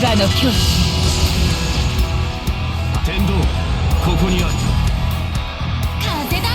我の境地。天道ここにある。風だ。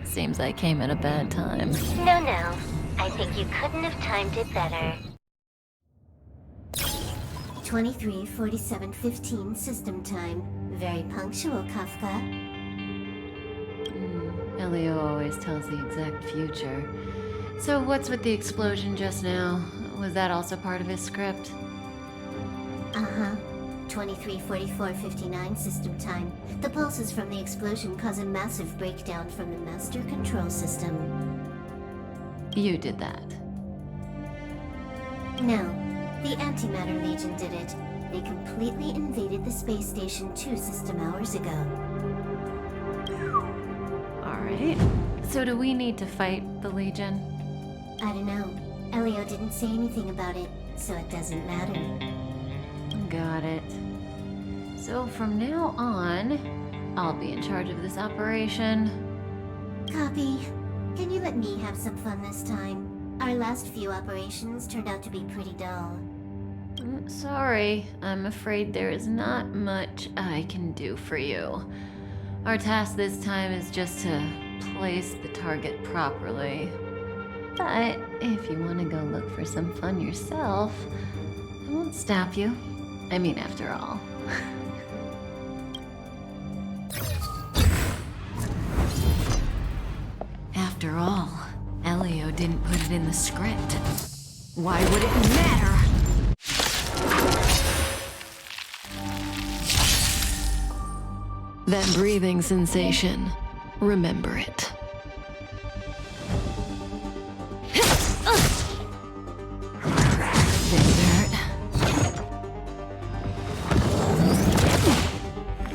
Seems I came at a bad time. No. I think you couldn't have timed it better. 23:47:15 system time. Very punctual, Kafka. Elio always tells the exact future. So what's with the explosion just now? Was that also part of his script? Uh-huh. 23:44:59 system time. The pulses from the explosion cause a massive breakdown from the master control system. You did that. No, the Antimatter Legion did it. They completely invaded the space station 2 system hours ago. Alright. So do we need to fight the Legion? I don't know. Elio didn't say anything about it, so it doesn't matter. Got it. So from now on, I'll be in charge of this operation. Copy. Can you let me have some fun this time? Our last few operations turned out to be pretty dull. Sorry, I'm afraid there is not much I can do for you. Our task this time is just to place the target properly. But if you want to go look for some fun yourself, I won't stop you. I mean, after all. After all, Elio didn't put it in the script. Why would it matter? That breathing sensation, remember it.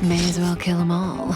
May as well kill them all.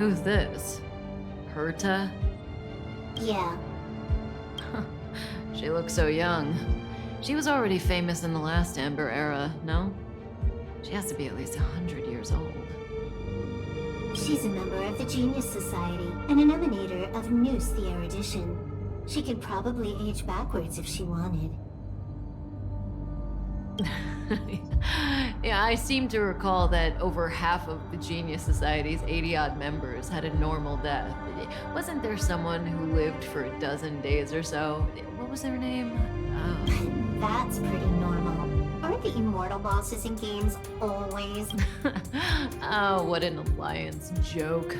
Who's this? Herta? Yeah, She looks so young. She was already famous in the last Amber era, no? She has to be at least 100 years old. she's a member of the Genius Society and an emanator of Noose the Erudition. She could probably age backwards if she wanted. Yeah, I seem to recall that over half of the Genius Society's 80-odd members had a normal death. Wasn't there someone who lived for a dozen days or so? What was their name? Oh. That's pretty normal. Aren't the immortal bosses in games always? Oh, what an alliance joke.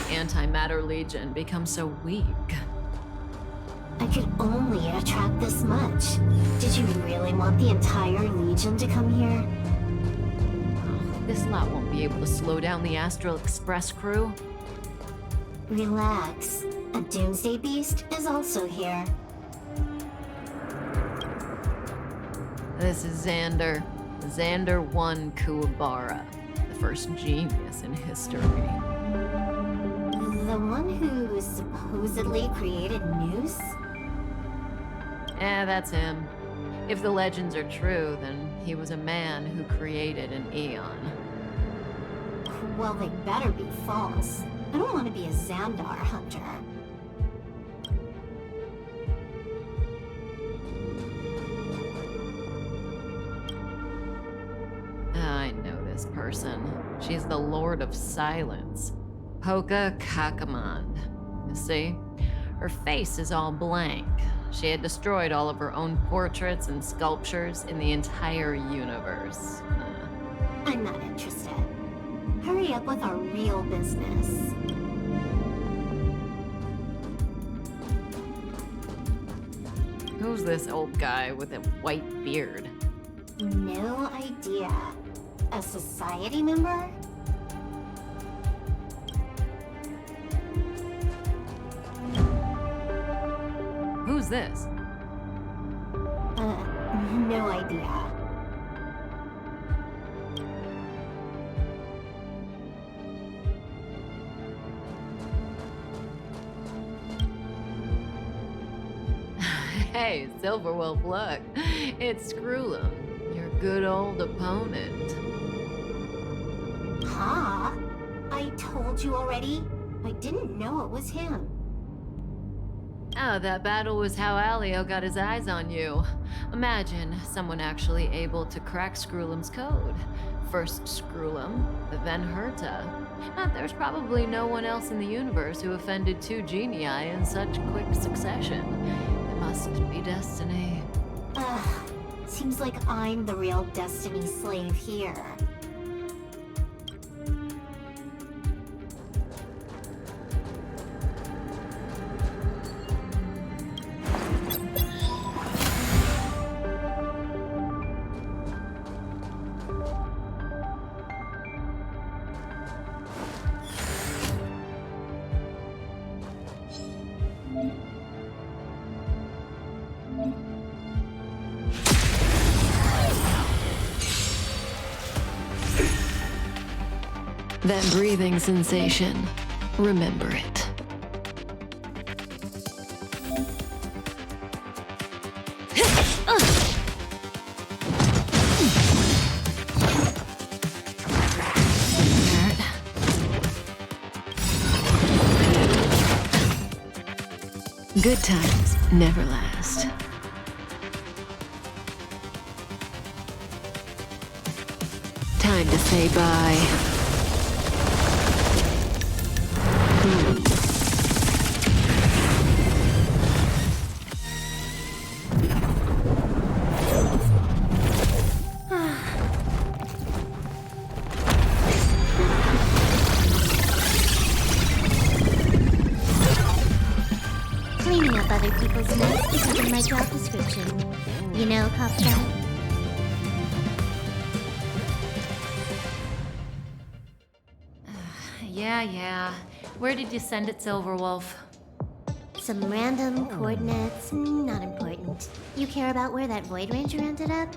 Antimatter Legion become so weak? I could only attract this much. Did you really want the entire Legion to come here? Oh, this lot won't be able to slow down the Astral Express crew. Relax. A Doomsday Beast is also here. This is Xander. Xander 1 Kuwabara, the first genius in history. The one who supposedly created Noose? That's him. If the legends are true, then he was a man who created an Eon. Well, they better be false. I don't want to be a Xandar hunter. I know this person. She's the Lord of Silence. Hoka Kakamand. You see? Her face is all blank. She had destroyed all of her own portraits and sculptures in the entire universe. I'm not interested. Hurry up with our real business. Who's this old guy with a white beard? No idea. A society member? Who's this? No idea. Hey, Silverwolf, look. It's Screwlum, your good old opponent. Huh? I told you already. I didn't know it was him. Oh, that battle was how Alio got his eyes on you. Imagine someone actually able to crack Screwlum's code. First Screwlum, then Herta. There's probably no one else in the universe who offended two genii in such quick succession. It must be destiny. Seems like I'm the real destiny slave here. That breathing sensation, remember it. Good times never last. Time to say bye. other people's notes is in my job description. You know, Kafka? Yeah. Where did you send it, Silverwolf? Some random coordinates, not important. You care about where that Void Ranger ended up?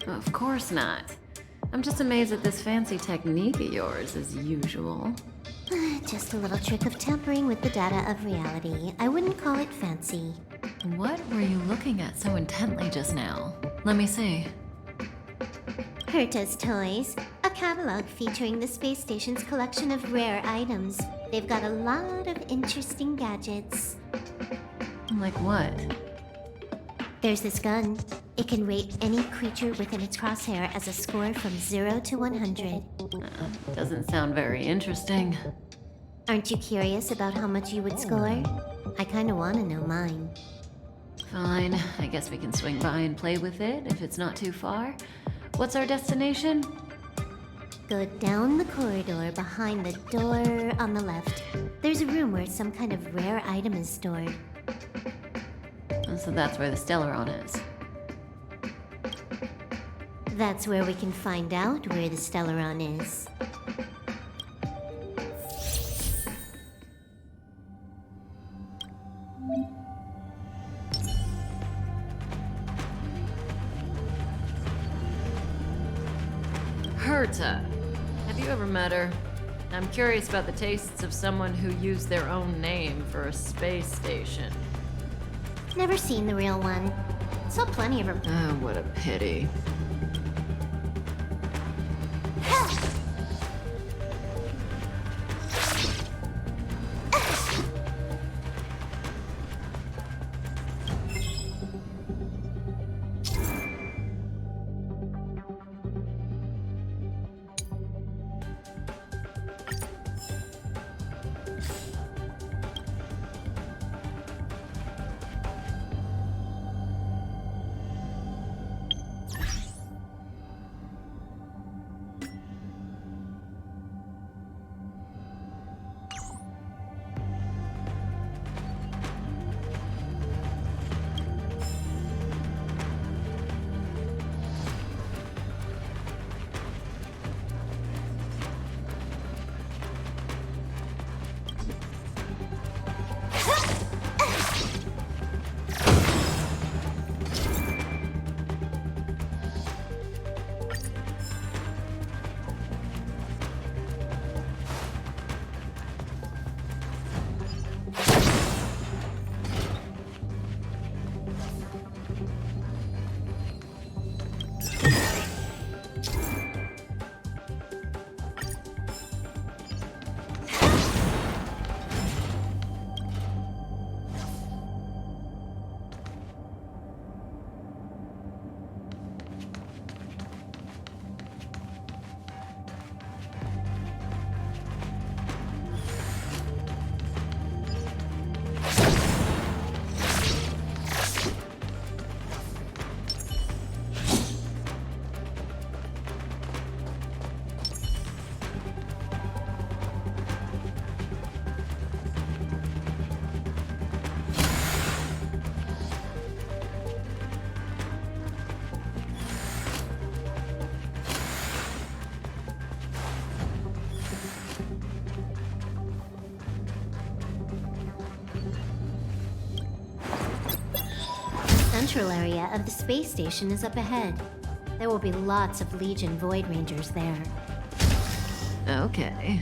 Of course not. I'm just amazed at this fancy technique of yours, as usual. Just a little trick of tampering with the data of reality. I wouldn't call it fancy. What were you looking at so intently just now? Let me see. Herta's Toys, a catalog featuring the space station's collection of rare items. They've got a lot of interesting gadgets. Like what? There's this gun. It can rate any creature within its crosshair as a score from 0 to 100. Doesn't sound very interesting. Aren't you curious about how much you would score? I kinda wanna know mine. Fine, I guess we can swing by and play with it if it's not too far. What's our destination? Go down the corridor behind the door on the left. There's a room where some kind of rare item is stored. So that's where the Stellaron is. That's where we can find out where the Stellaron is. Herta. Have you ever met her? I'm curious about the tastes of someone who used their own name for a space station. Never seen the real one. Saw plenty of them. Oh, what a pity. Central area of the space station is up ahead. There will be lots of Legion Void Rangers there. Okay.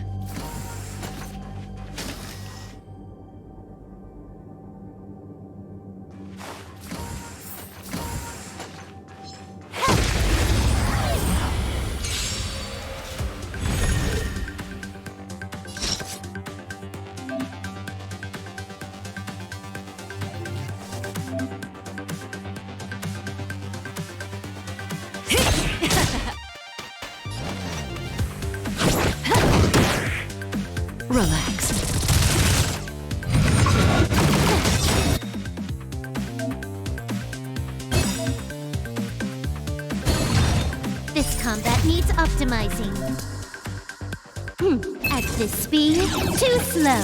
Relax. This combat needs optimizing. At this speed, too slow.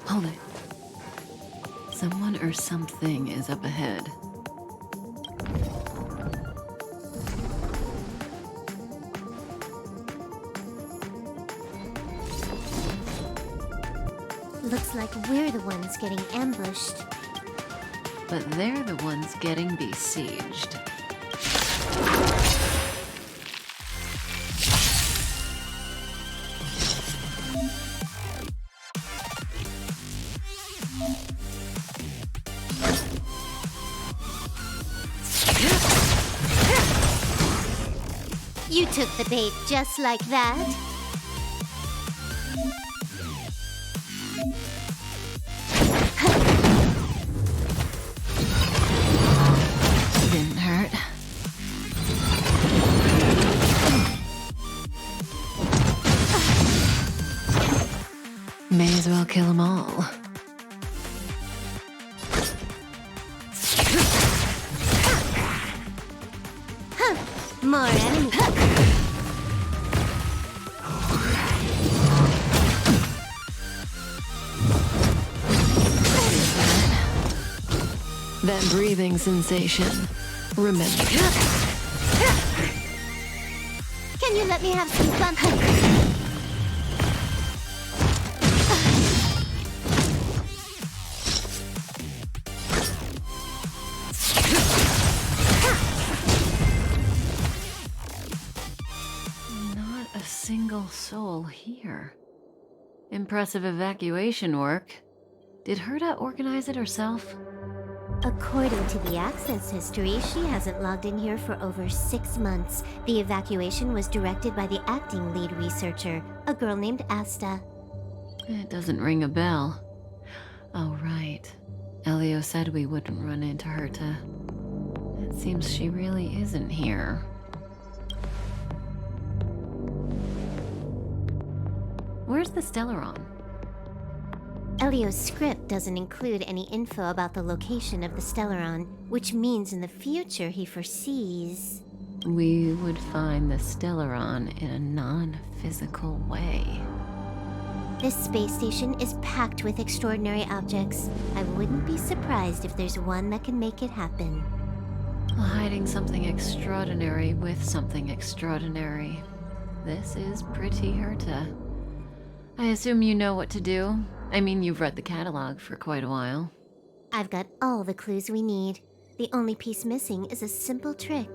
Hold it. Someone or something is up ahead. Looks like we're the ones getting ambushed. But they're the ones getting besieged. You took the bait just like that? Didn't hurt. May as well kill them all. More enemies. That breathing sensation. Remember. Can you let me have some fun? Not a single soul here. Impressive evacuation work. Did Herta organize it herself? According to the access history, she hasn't logged in here for over 6 months. The evacuation was directed by the acting lead researcher, a girl named Asta. It doesn't ring a bell. Oh, right. Elio said we wouldn't run into Herta. It seems she really isn't here. Where's the Stellaron? Elio's script doesn't include any info about the location of the Stellaron, which means in the future he foresees... We would find the Stellaron in a non-physical way. This space station is packed with extraordinary objects. I wouldn't be surprised if there's one that can make it happen. Hiding something extraordinary with something extraordinary. This is pretty Herta. I assume you know what to do. I mean, you've read the catalog for quite a while. I've got all the clues we need. The only piece missing is a simple trick.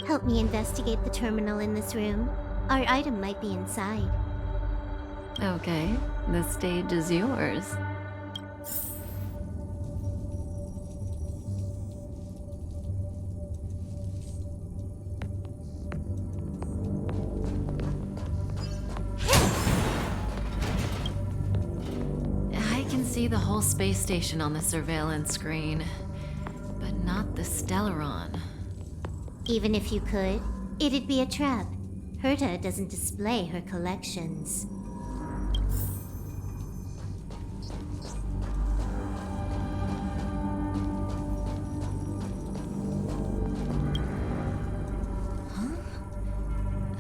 Help me investigate the terminal in this room. Our item might be inside. Okay, the stage is yours. I can see the whole space station on the surveillance screen, but not the Stellaron. Even if you could, it'd be a trap. Herta doesn't display her collections.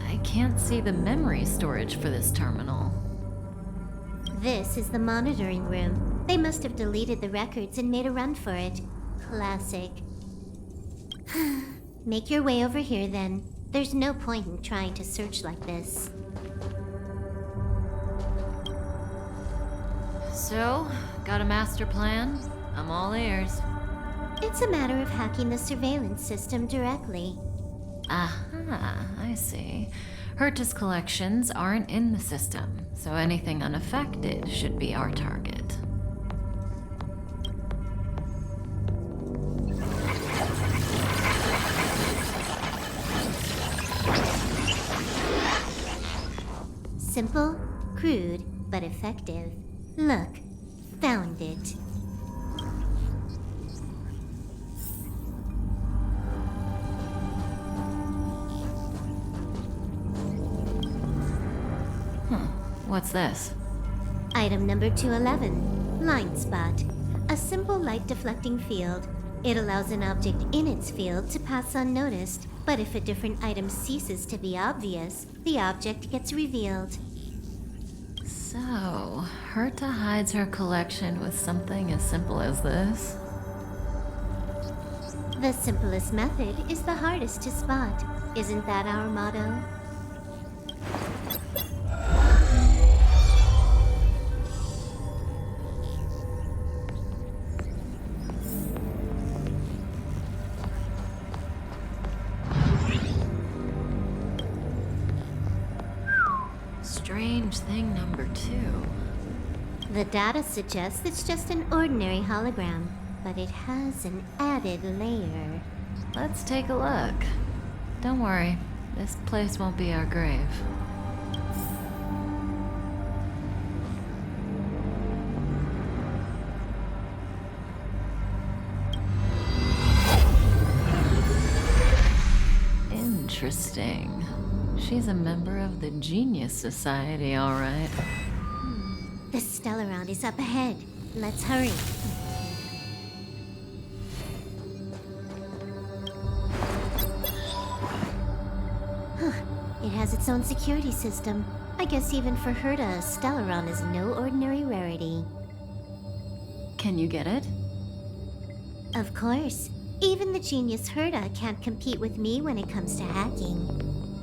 I can't see the memory storage for this terminal. This is the monitoring room. They must have deleted the records and made a run for it. Classic. Make your way over here then. There's no point in trying to search like this. So, got a master plan? I'm all ears. It's a matter of hacking the surveillance system directly. Aha, I see. Herta's collections aren't in the system, so anything unaffected should be our target. Simple, crude, but effective. Look, found it. What's this? Item number 211, Line Spot. A simple light deflecting field. It allows an object in its field to pass unnoticed, but if a different item ceases to be obvious, the object gets revealed. So, Herta hides her collection with something as simple as this? The simplest method is the hardest to spot. Isn't that our motto? Strange thing number 2. The data suggests it's just an ordinary hologram, but it has an added layer. Let's take a look. Don't worry, this place won't be our grave. Interesting. She's a member of the Genius Society, all right. The Stellaround is up ahead. Let's hurry. It has its own security system. I guess even for Herta, Stellaron is no ordinary rarity. Can you get it? Of course. Even the genius Herta can't compete with me when it comes to hacking.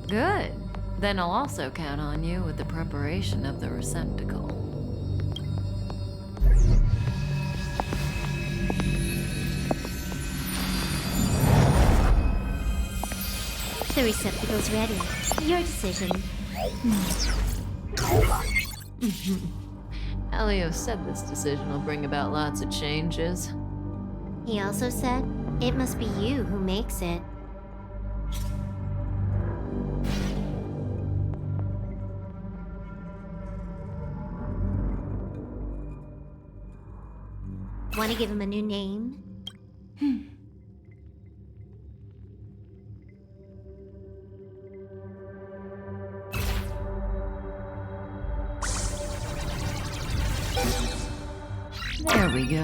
Good. Then I'll also count on you with the preparation of the receptacle. The receptacle's ready. Your decision. Elio said this decision will bring about lots of changes. He also said, it must be you who makes it. Want to give him a new name? There we go.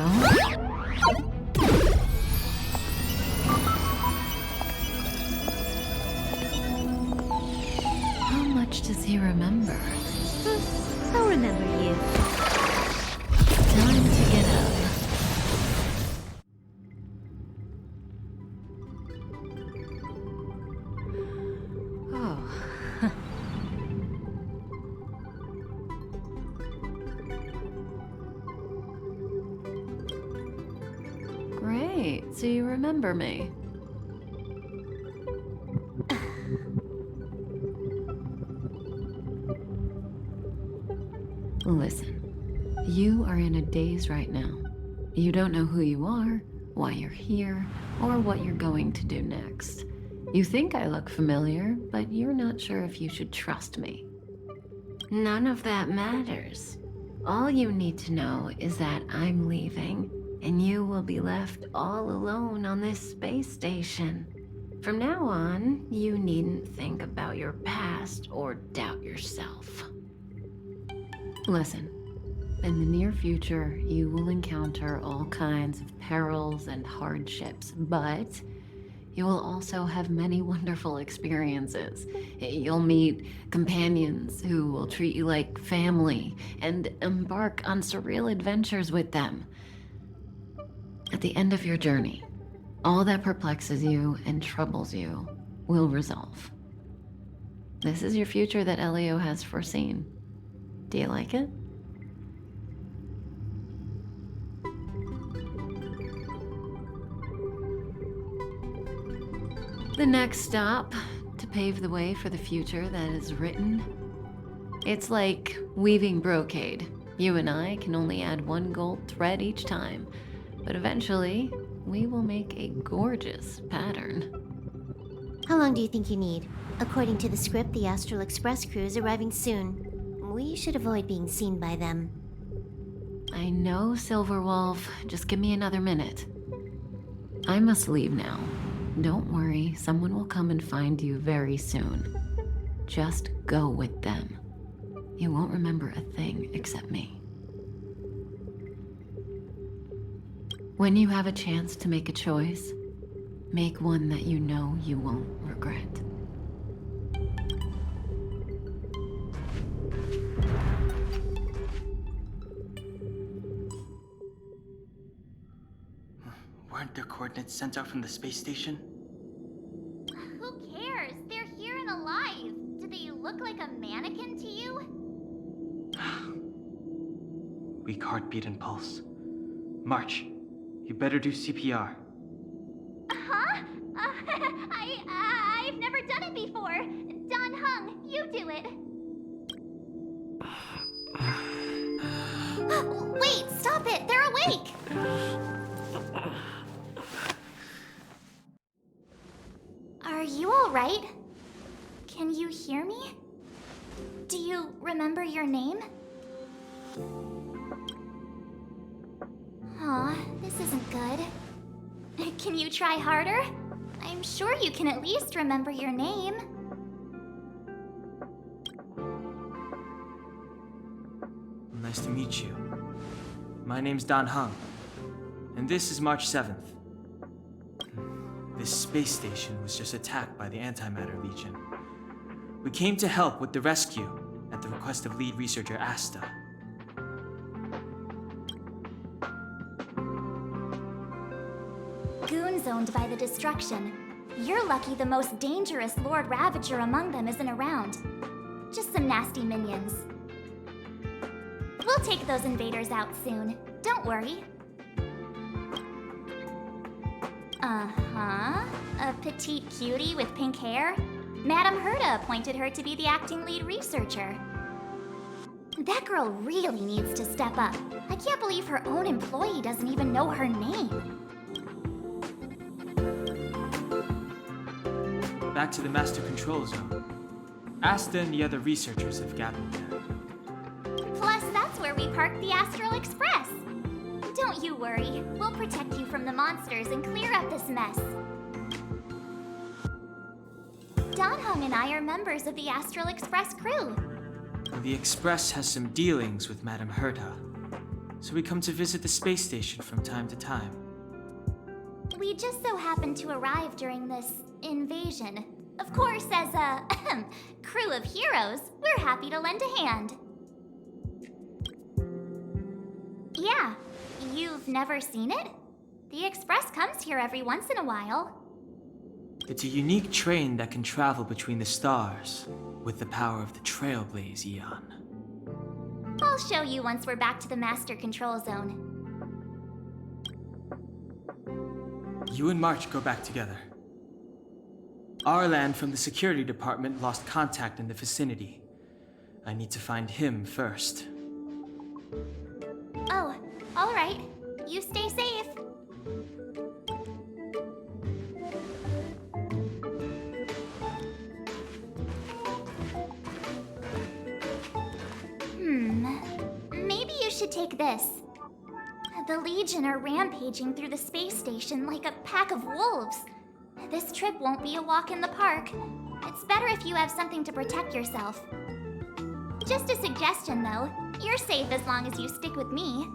How much does he remember? I'll remember you. Time to get up. Oh. Great, so you remember me. Listen, you are in a daze right now. You don't know who you are, why you're here, or what you're going to do next. You think I look familiar, but you're not sure if you should trust me. None of that matters. All you need to know is that I'm leaving, and you will be left all alone on this space station. From now on, you needn't think about your past or doubt yourself. Listen, in the near future, you will encounter all kinds of perils and hardships, but you will also have many wonderful experiences. You'll meet companions who will treat you like family and embark on surreal adventures with them. At the end of your journey, all that perplexes you and troubles you will resolve. This is your future that Elio has foreseen. Do you like it? The next stop, to pave the way for the future that is written. It's like weaving brocade. You and I can only add one gold thread each time, but eventually, we will make a gorgeous pattern. How long do you think you need? According to the script, the Astral Express crew is arriving soon. We should avoid being seen by them. I know, Silverwolf. Just give me another minute. I must leave now. Don't worry, someone will come and find you very soon. Just go with them. You won't remember a thing except me. When you have a chance to make a choice, make one that you know you won't regret. Weren't their coordinates sent out from the space station? Who cares? They're here and alive. Do they look like a mannequin to you? Weak heartbeat and pulse. March, you better do CPR. Huh? I've never done it before. Don Hung, you do it. Wait, stop it! They're awake! Are you alright? Can you hear me? Do you remember your name? Aw, this isn't good. Can you try harder? I'm sure you can at least remember your name. Nice to meet you. My name's Don Hung, and this is March 7th. This space station was just attacked by the Antimatter Legion. We came to help with the rescue at the request of lead researcher Asta. Goons owned by the destruction. You're lucky the most dangerous Lord Ravager among them isn't around. Just some nasty minions. We'll take those invaders out soon. Don't worry. Uh-huh. A petite cutie with pink hair? Madame Herta appointed her to be the acting lead researcher. That girl really needs to step up. I can't believe her own employee doesn't even know her name. Back to the Master Control Zone. Asta and the other researchers have gathered there. Plus, that's where we parked the Astral Express. Don't you worry. We'll protect you from the monsters and clear up this mess. Don Hung and I are members of the Astral Express crew. The Express has some dealings with Madame Herta, so we come to visit the space station from time to time. We just so happened to arrive during this invasion. Of course, as a crew of heroes, we're happy to lend a hand. Yeah, you've never seen it? The Express comes here every once in a while. It's a unique train that can travel between the stars with the power of the Trailblaze Eon. I'll show you once we're back to the Master Control Zone. You and March go back together. Arlan from the security department lost contact in the vicinity. I need to find him first. Oh, all right. You stay safe. Maybe you should take this. The Legion are rampaging through the space station like a pack of wolves. This trip won't be a walk in the park. It's better if you have something to protect yourself. Just a suggestion, though. You're safe as long as you stick with me.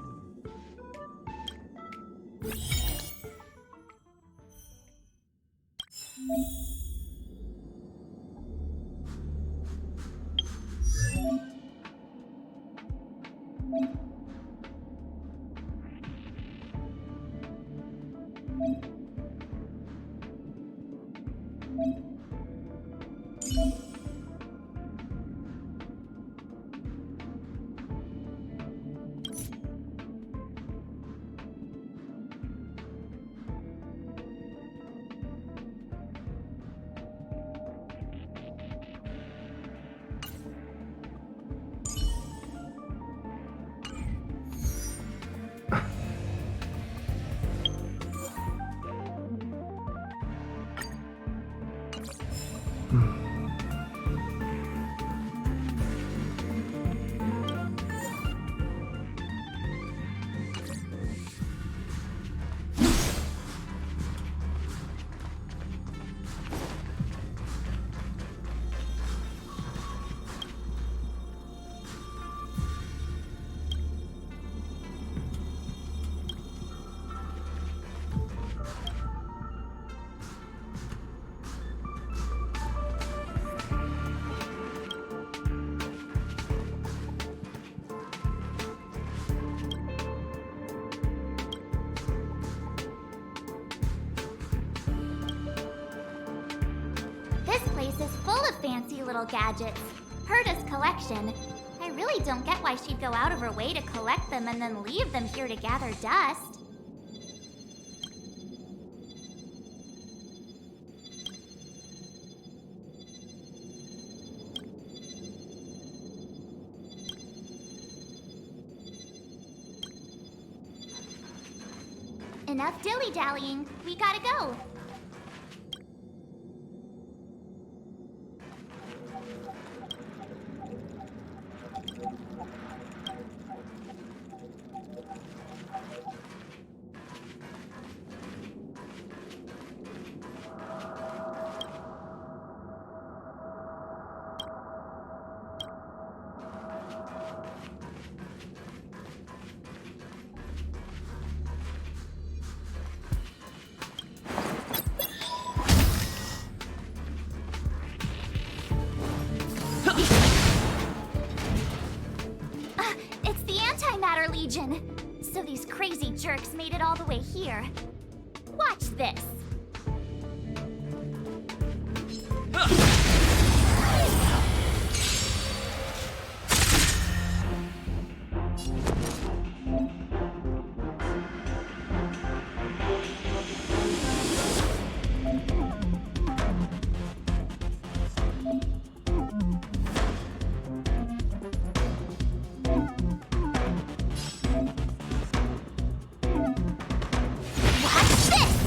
is full of fancy little gadgets. Herta's collection. I really don't get why she'd go out of her way to collect them and then leave them here to gather dust. Enough dilly-dallying. We gotta go. It's the Antimatter Legion. So these crazy jerks made it all the way here. Watch this. Watch this!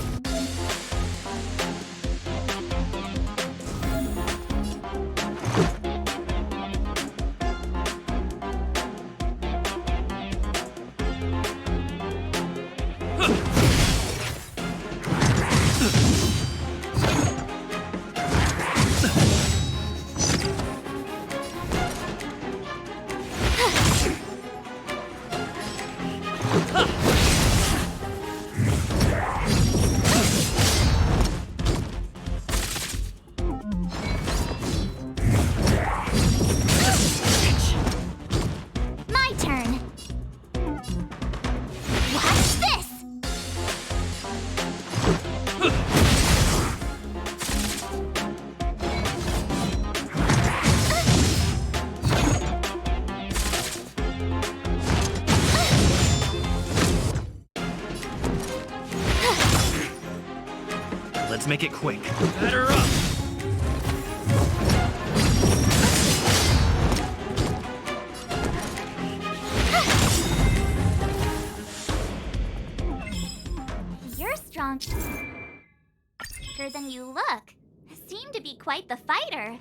My turn. Watch this! Let's make it quick. Batter up! You're stronger than you look. Seem to be quite the fighter.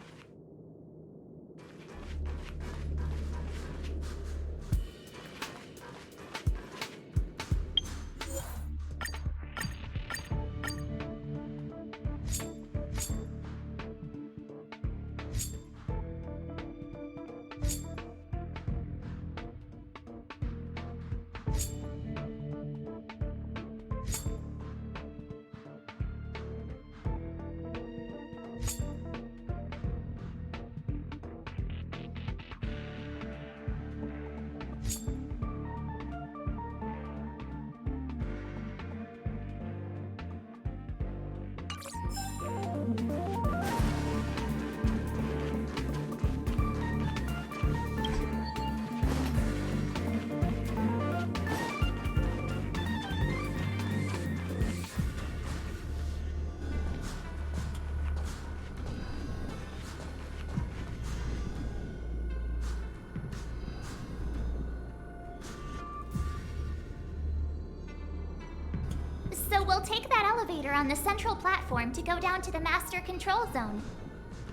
So we'll take that elevator on the central platform to go down to the master control zone.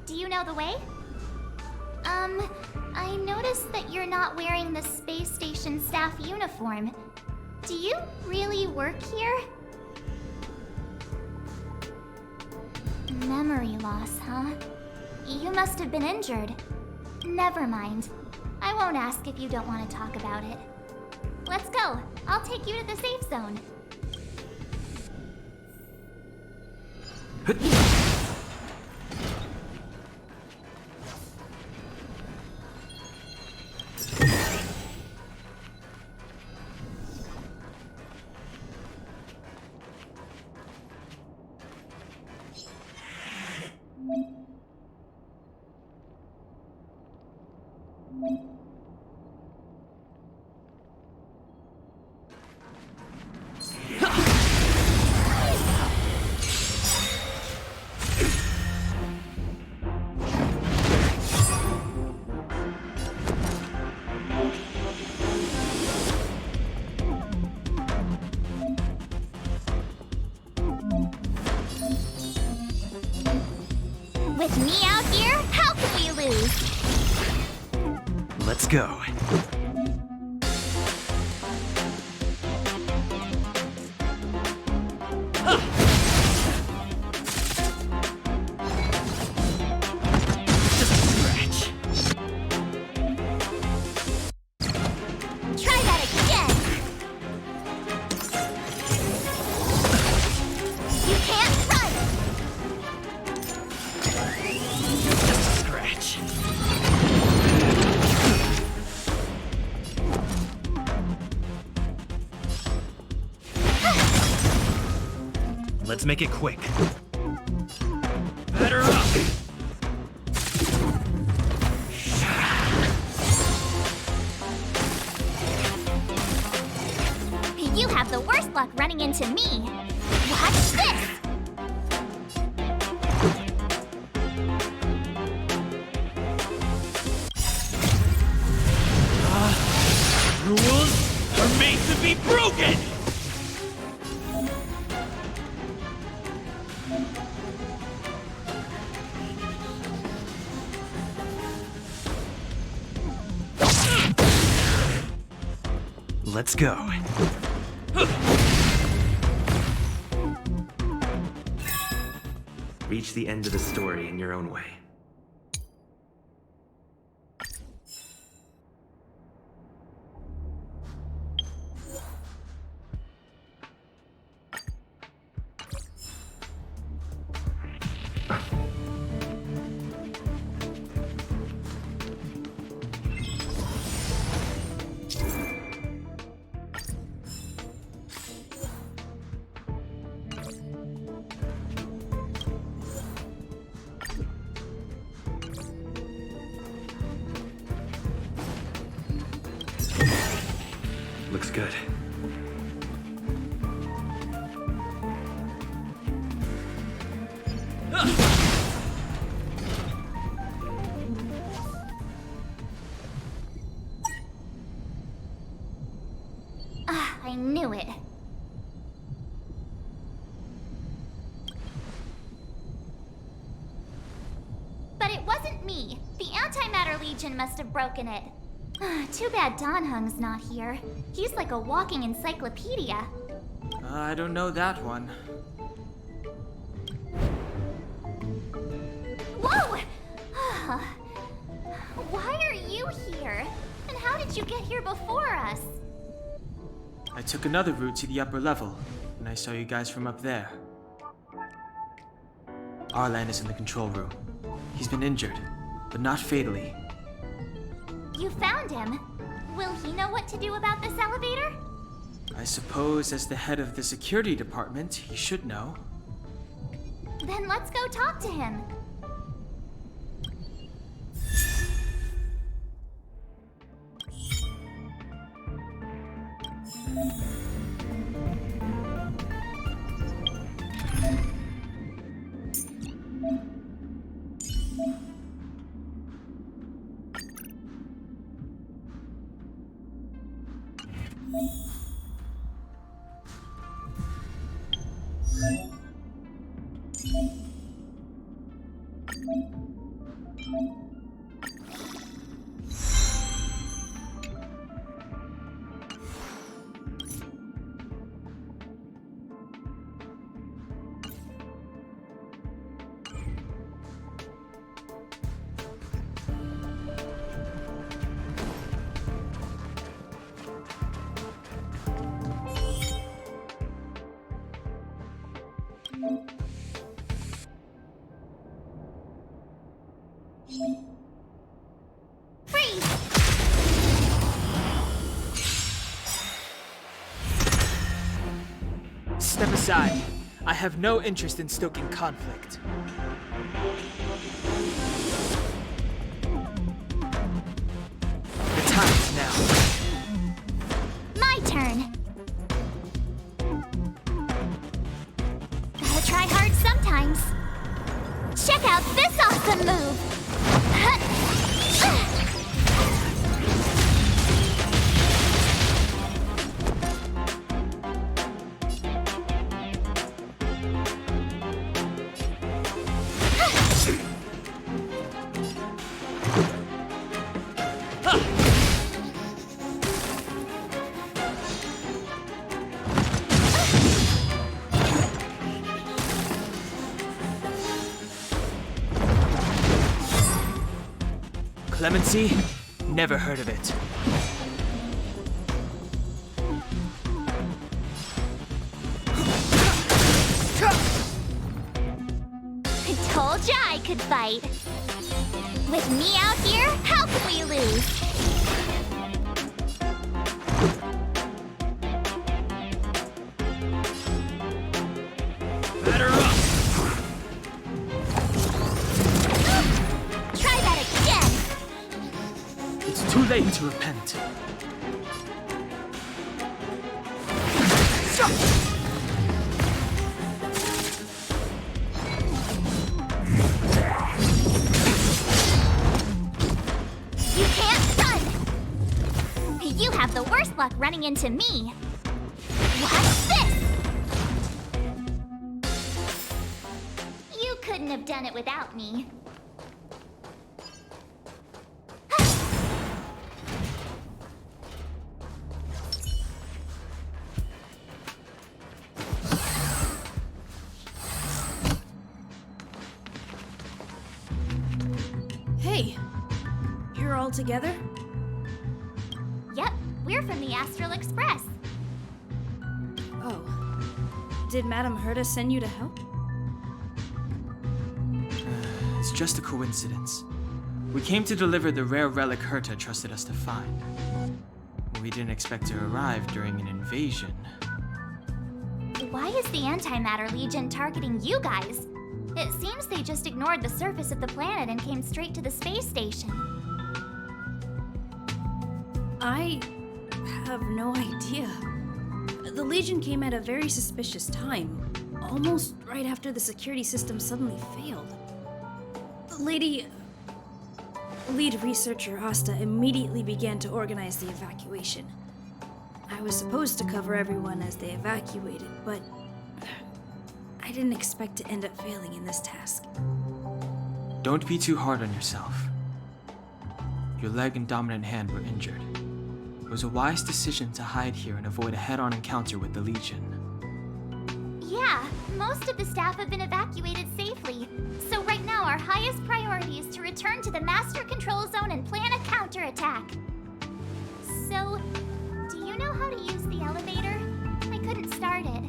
Do you know the way? I noticed that you're not wearing the space station staff uniform. Do you really work here? Memory loss, huh? You must have been injured. Never mind. I won't ask if you don't want to talk about it. Let's go. I'll take you to the safe zone. With me out here, how can we lose? Let's go. Just a scratch. Try that again! You can't run! Just a scratch. Let's make it quick. Batter up! You have the worst luck running into me. Watch this! Rules are made to be broken! Let's go. Reach the end of the story in your own way. Looks good. I knew it. But it wasn't me. The Antimatter Legion must have broken it. Too bad Dan Hung's not here. He's like a walking encyclopedia. I don't know that one. Whoa! Why are you here? And how did you get here before us? I took another route to the upper level, and I saw you guys from up there. Arlan is in the control room. He's been injured, but not fatally. You found him. Will he know what to do about this elevator? I suppose as the head of the security department, he should know. Then let's go talk to him. Freeze! Step aside. I have no interest in stoking conflict. The time is now. My turn. Gotta try hard sometimes. Check out this awesome move! Clemency? Never heard of it. I told ya I could fight. With me out here, how could we lose? Batter up! Try that again. It's too late to repent. You can't run! You have the worst luck running into me. What's this? You couldn't have done it without me. Hey, you're all together? Yep, we're from the Astral Express. Oh. Did Madame Herta send you to help? It's just a coincidence. We came to deliver the rare relic Herta trusted us to find. We didn't expect to arrive during an invasion. Why is the Antimatter Legion targeting you guys? It seems they just ignored the surface of the planet and came straight to the space station. I have no idea. The Legion came at a very suspicious time, almost right after the security system suddenly failed. Lead researcher Asta immediately began to organize the evacuation. I was supposed to cover everyone as they evacuated, but I didn't expect to end up failing in this task. Don't be too hard on yourself. Your leg and dominant hand were injured. It was a wise decision to hide here and avoid a head-on encounter with the Legion. Yeah, most of the staff have been evacuated safely. So right now our highest priority is to return to the Master Control Zone and plan a counterattack. So, do you know how to use the elevator? I couldn't start it.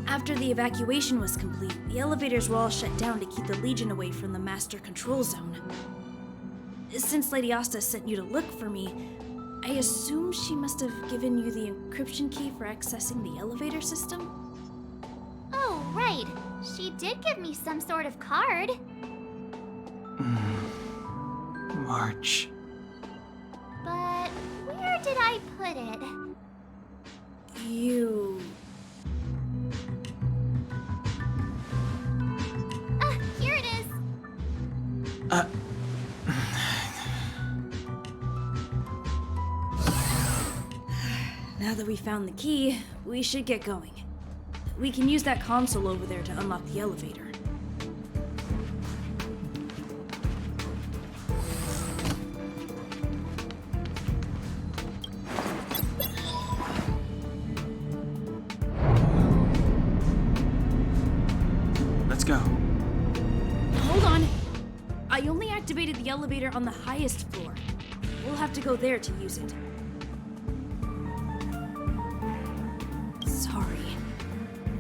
After the evacuation was complete, the elevators were all shut down to keep the Legion away from the Master Control Zone. Since Lady Asta sent you to look for me, I assume she must have given you the encryption key for accessing the elevator system? Oh, right. She did give me some sort of card. March. But where did I put it? You... Here it is. Now that we found the key, we should get going. We can use that console over there to unlock the elevator. Let's go. Hold on! I only activated the elevator on the highest floor. We'll have to go there to use it. Sorry.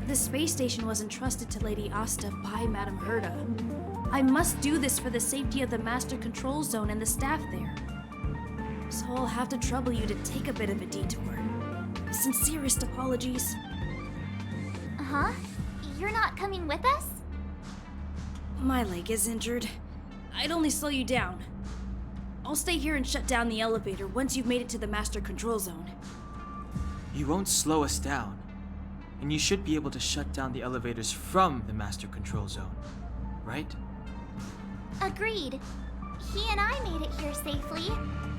The space station was entrusted to Lady Asta by Madame Herta. I must do this for the safety of the Master Control Zone and the staff there. So I'll have to trouble you to take a bit of a detour. Sincerest apologies. Huh? You're not coming with us? My leg is injured. I'd only slow you down. I'll stay here and shut down the elevator once you've made it to the Master Control Zone. You won't slow us down. And you should be able to shut down the elevators from the Master Control Zone, right? Agreed. He and I made it here safely.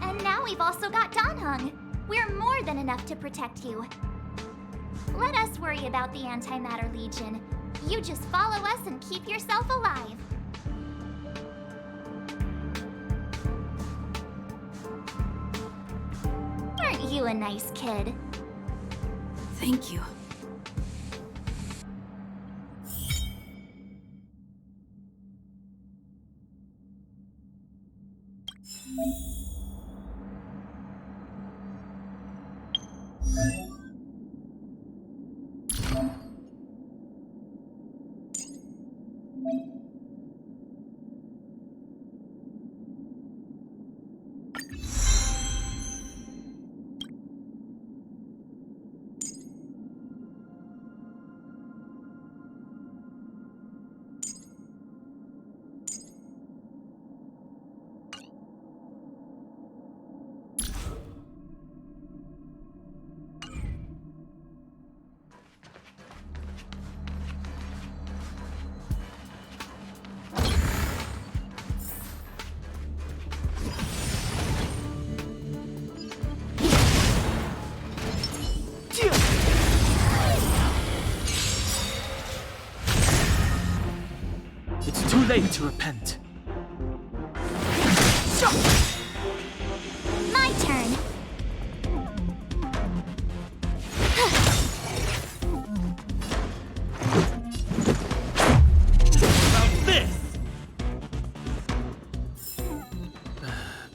And now we've also got Danhung. We're more than enough to protect you. Let us worry about the Antimatter Legion. You just follow us and keep yourself alive. Aren't you a nice kid? Thank you. It's too late to repent. My turn. About this!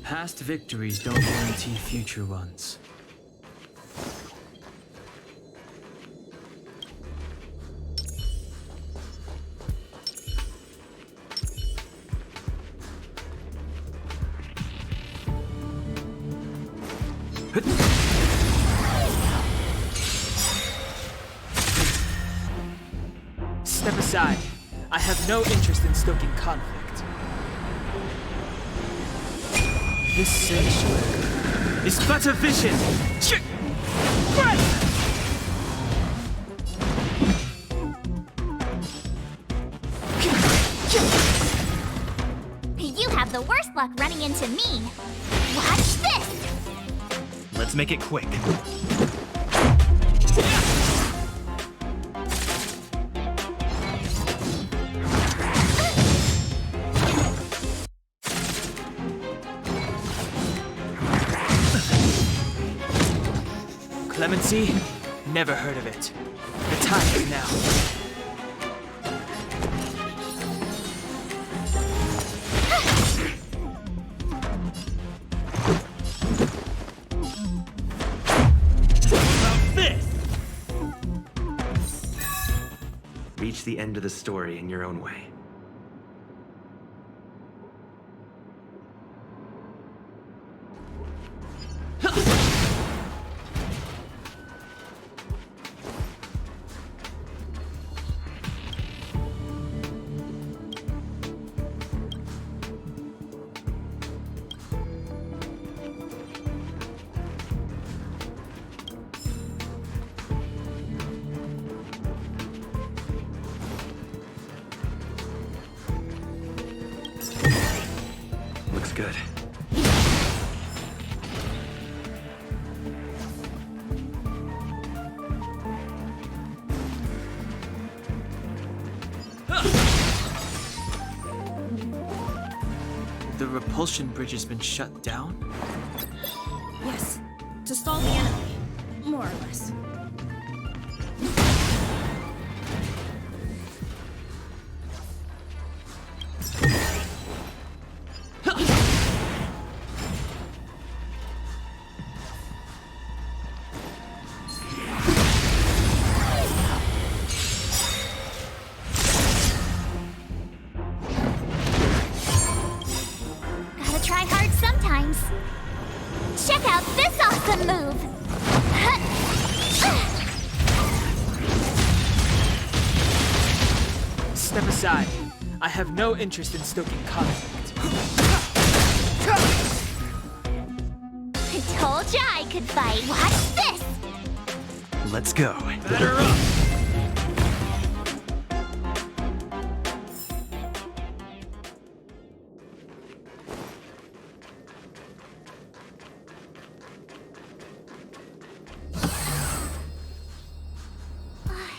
Past victories don't guarantee future ones. Step aside. I have no interest in stoking conflict. This sanctuary is but a vision. You have the worst luck running into me. Watch this! Let's make it quick. Clemency? Never heard of it. The time is now. About this! Reach the end of the story in your own way. Looks good. The repulsion bridge has been shut down? Yes, to stall the enemy, more or less. Gotta try hard sometimes. Check out this awesome move! Step aside. I have no interest in stoking conflict. I told ya I could fight. Watch this! Let's go. Batter up!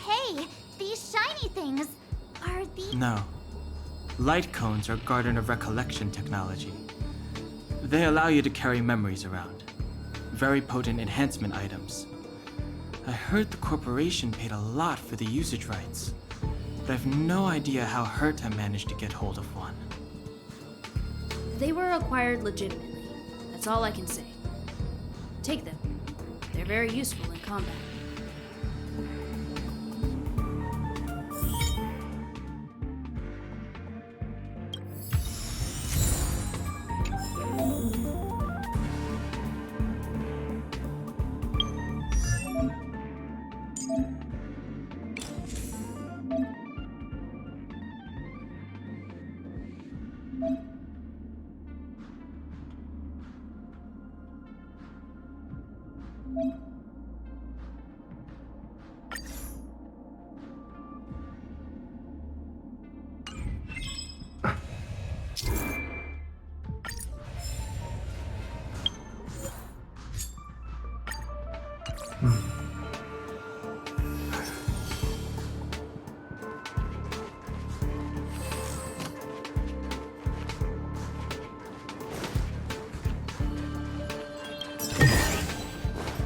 Hey, these shiny things. Are these... No. Light cones are Garden of Recollection technology. They allow you to carry memories around. Very potent enhancement items. I heard the corporation paid a lot for the usage rights, but I've no idea how Herta managed to get hold of one. They were acquired legitimately. That's all I can say. Take them. They're very useful in combat.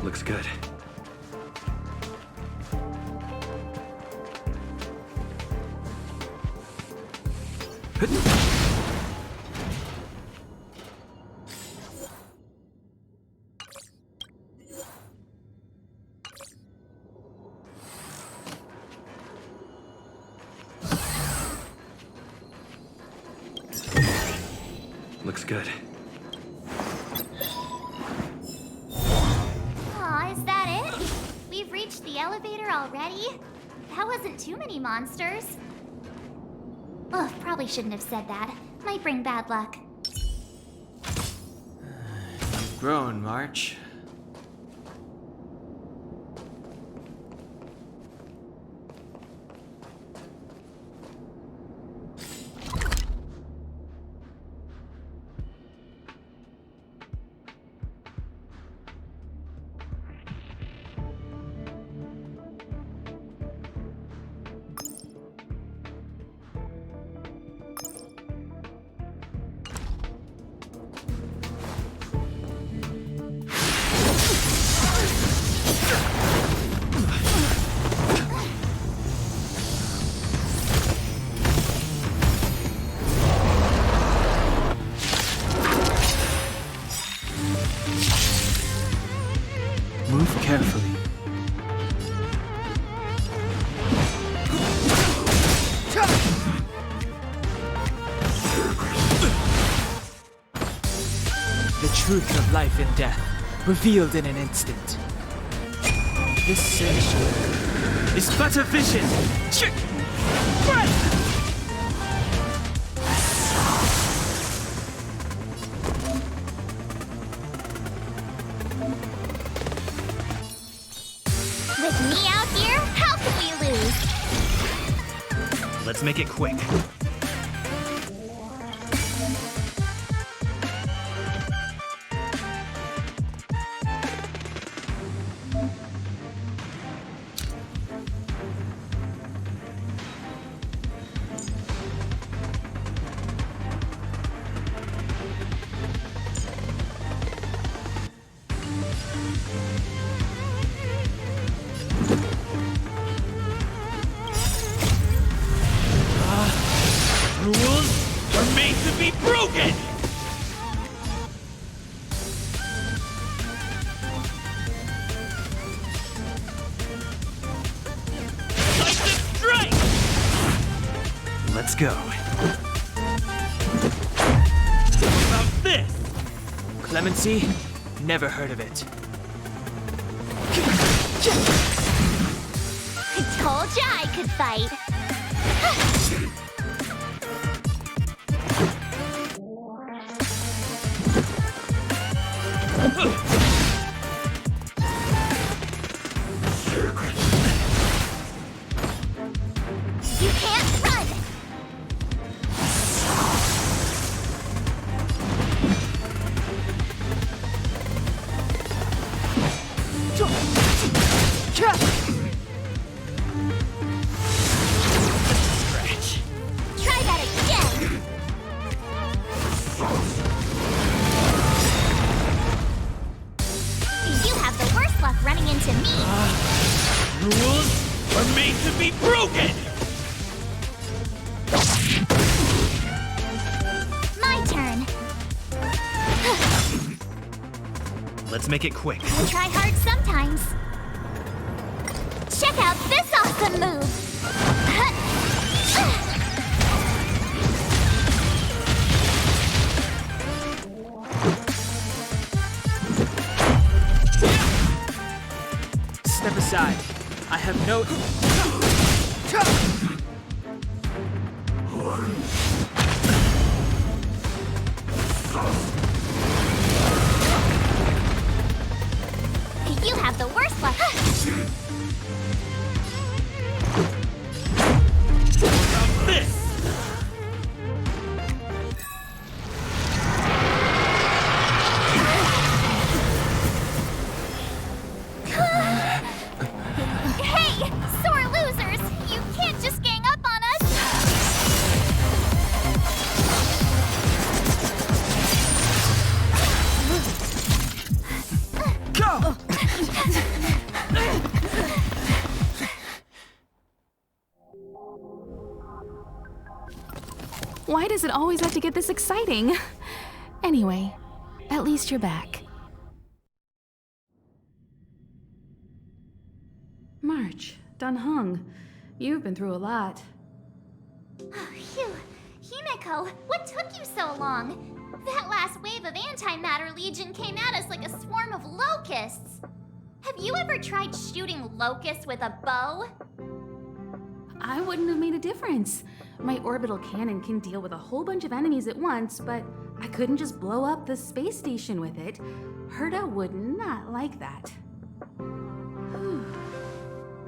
Looks good. Looks good. Aw, is that it? We've reached the elevator already? That wasn't too many monsters. Ugh, probably shouldn't have said that. Might bring bad luck. You've grown, March. Move carefully. The truth of life and death, revealed in an instant. This sanctuary is but a vision. With me out here, how can we lose? Let's make it quick. Rules are made to be broken! Lightning strike! Let's go. How about this? Clemency? Never heard of it. I told ya I could fight. You can't run! Scratch. Try that again! You have the worst luck running into me! Rules are made to be broken! My turn! Let's make it quick. I try hard sometimes. Check out this awesome move! Step aside. I have no... You have the worst luck. Hey, sore losers! You can't just gang up on us! Go! Why does it always have to get this exciting? Anyway, at least you're back. March, Dunhung, you've been through a lot. Oh, phew. Himeko, what took you so long? That last wave of antimatter legion came at us like a swarm of locusts. Have you ever tried shooting locusts with a bow? I wouldn't have made a difference. My orbital cannon can deal with a whole bunch of enemies at once, but I couldn't just blow up the space station with it. Herda would not like that.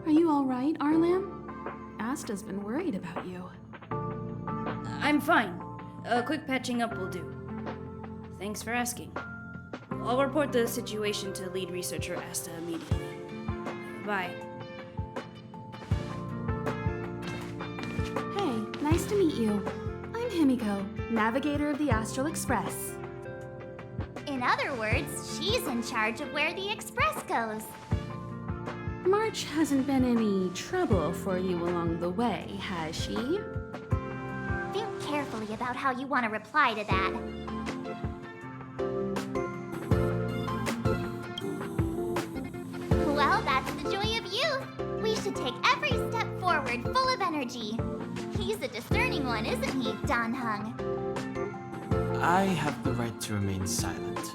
Are you all right, Arlam? Asta's been worried about you. I'm fine. A quick patching up will do. Thanks for asking. I'll report the situation to lead researcher Asta immediately. Bye. Hey, nice to meet you. I'm Himiko, navigator of the Astral Express. In other words, she's in charge of where the express goes. March hasn't been any trouble for you along the way, has she? Think carefully about how you want to reply to that. Well, that's the joy of youth. We should take every step forward full of energy. He's a discerning one, isn't he, Danhung? I have the right to remain silent.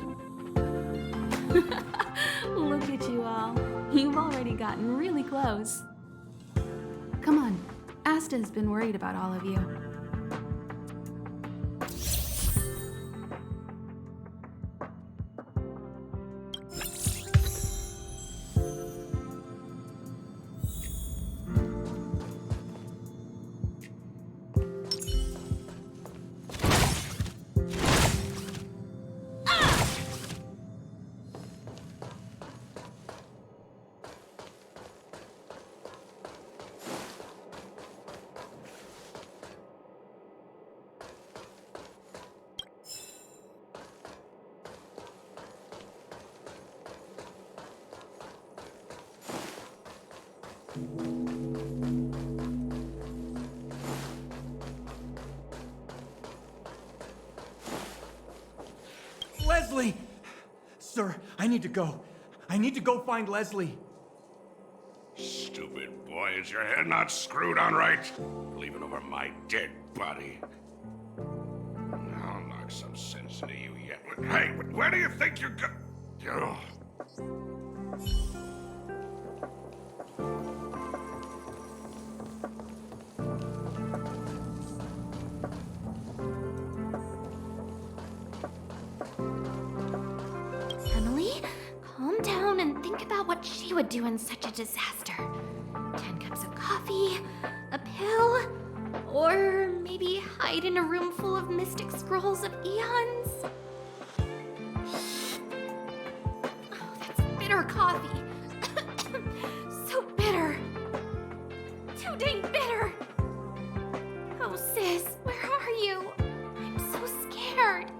Look at you all. You've already gotten really close. Come on. Asta's been worried about all of you. Leslie! Sir, I need to go. I need to go find Leslie. Stupid boy, is your head not screwed on right? Leaving over my dead body. I'll knock some sense into you yet. Hey, where do you think you're go? Emily, calm down and think about what she would do in such a disaster. 10 cups of coffee, a pill, or maybe hide in a room full of mystic scrolls of eons. Oh, that's bitter coffee. So bitter. Too dang bitter. Oh, sis, where are you? I'm so scared.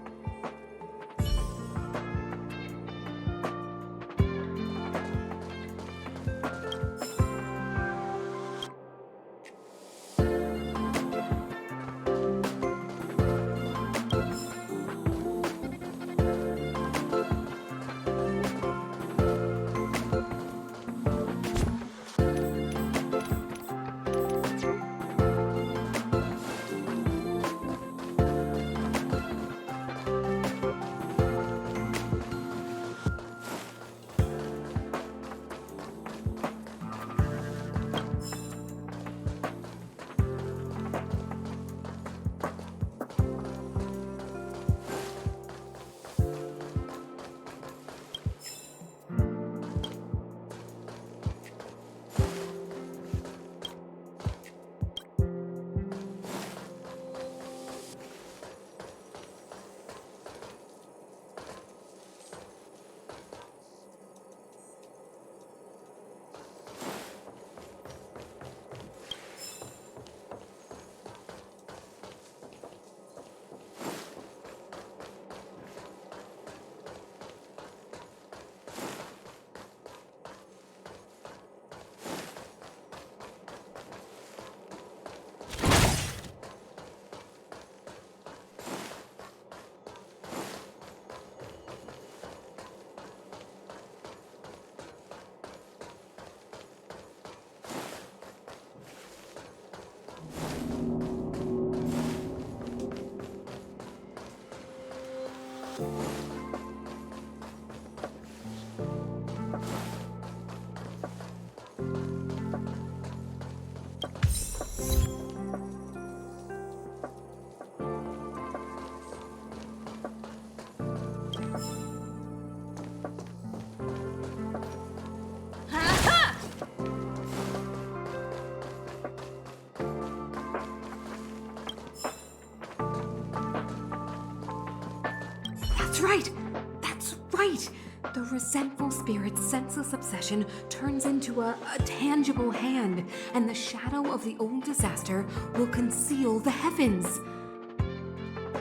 That's right! That's right! The resentful spirit's senseless obsession turns into a tangible hand, and the shadow of the old disaster will conceal the heavens.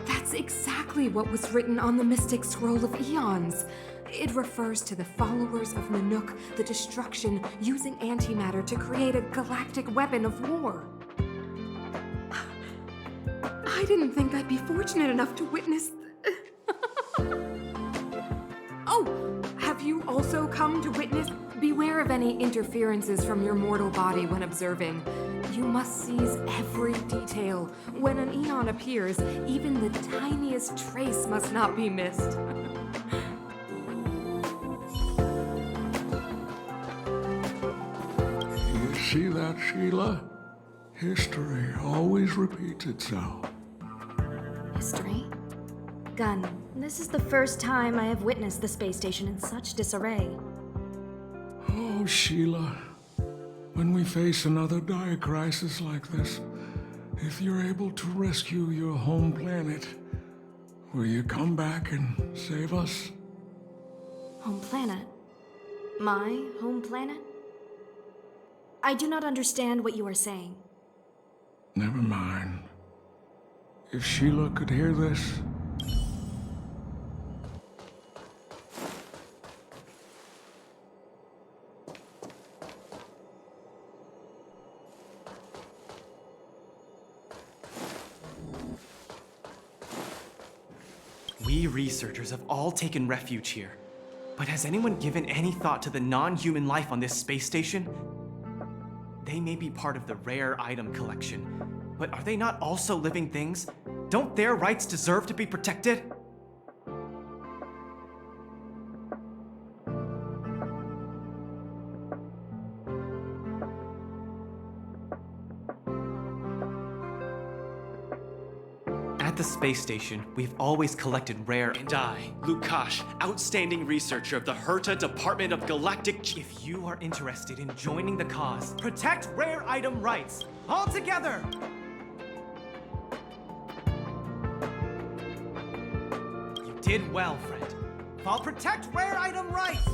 That's exactly what was written on the Mystic Scroll of Eons. It refers to the followers of Nanook, the destruction using antimatter to create a galactic weapon of war. I didn't think I'd be fortunate enough to witness. Oh, have you also come to witness? Beware of any interferences from your mortal body when observing. You must seize every detail. When an Eon appears, even the tiniest trace must not be missed. You see that, Sheila? History always repeats itself. History? Gun, this is the first time I have witnessed the space station in such disarray. Oh, Sheila. When we face another dire crisis like this, if you're able to rescue your home planet, will you come back and save us? Home planet? My home planet? I do not understand what you are saying. Never mind. If Sheila could hear this... We researchers have all taken refuge here. But has anyone given any thought to the non-human life on this space station? They may be part of the rare item collection, but are they not also living things? Don't their rights deserve to be protected? At the space station, we've always collected rare— And I, Lukash, outstanding researcher of the Herta Department of Galactic— If you are interested in joining the cause, protect rare item rights! All together! You did well, friend. I'll protect rare item rights!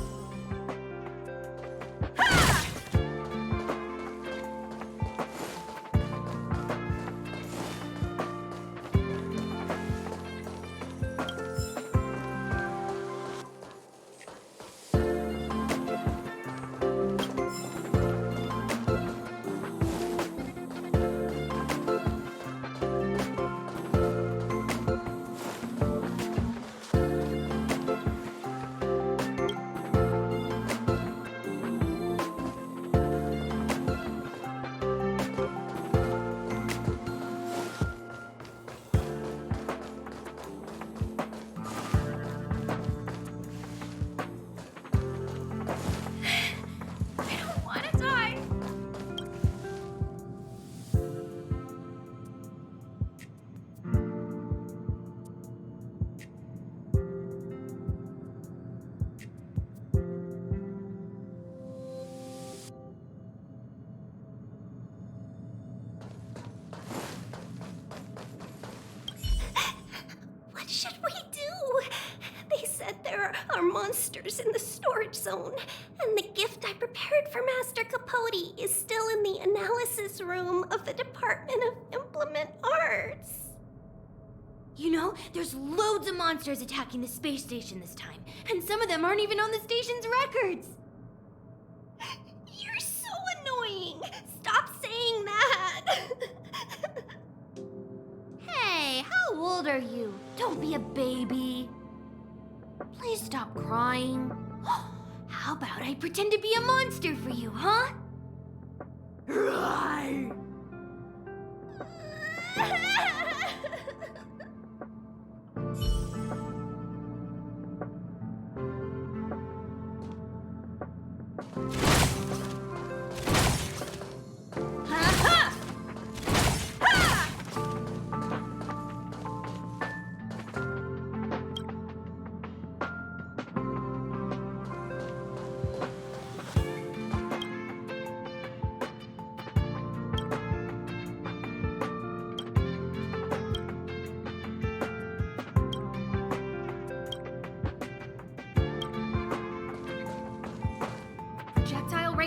What should we do? They said there are monsters in the storage zone, and the gift I prepared for Master Capote is still in the analysis room of the Department of Implement Arts. You know, there's loads of monsters attacking the space station this time, and some of them aren't even on the station's records. You're so annoying! Stop saying that! Hey, how old are you? Don't be a baby. Please stop crying. How about I pretend to be a monster for you, huh? Right.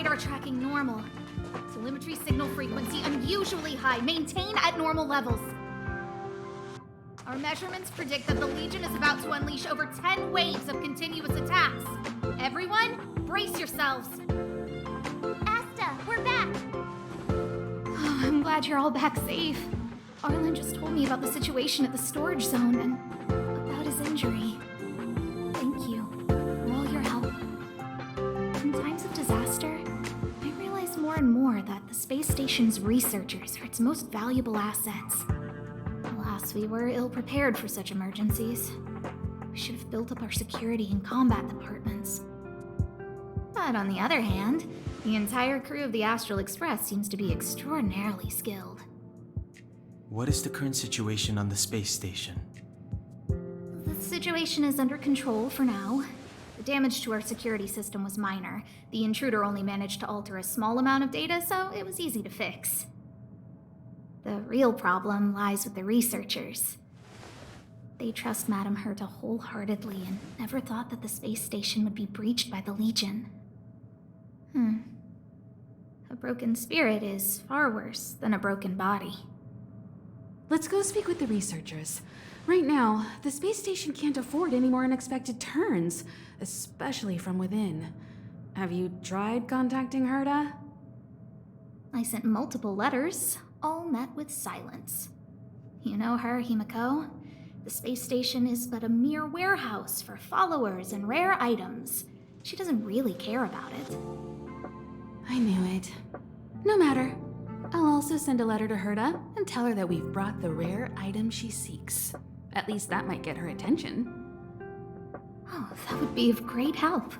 radar tracking normal. Telemetry signal frequency unusually high. Maintain at normal levels. Our measurements predict that the Legion is about to unleash over 10 waves of continuous attacks. Everyone, brace yourselves. Asta, we're back! Oh, I'm glad you're all back safe. Arlen just told me about the situation at the storage zone and about his injury. Thank you for all your help. In times of disaster, I realize more and more that the space station's researchers are its most valuable assets. Alas, we were ill-prepared for such emergencies. We should have built up our security and combat departments. But on the other hand, the entire crew of the Astral Express seems to be extraordinarily skilled. What is the current situation on the space station? The situation is under control for now. The damage to our security system was minor. The intruder only managed to alter a small amount of data, so it was easy to fix. The real problem lies with the researchers. They trust Madame Herta wholeheartedly and never thought that the space station would be breached by the Legion. A broken spirit is far worse than a broken body. Let's go speak with the researchers. Right now, the space station can't afford any more unexpected turns, especially from within. Have you tried contacting Herta? I sent multiple letters, all met with silence. You know her, Himiko. The space station is but a mere warehouse for followers and rare items. She doesn't really care about it. I knew it. No matter. I'll also send a letter to Herta and tell her that we've brought the rare item she seeks. At least that might get her attention. Oh, that would be of great help.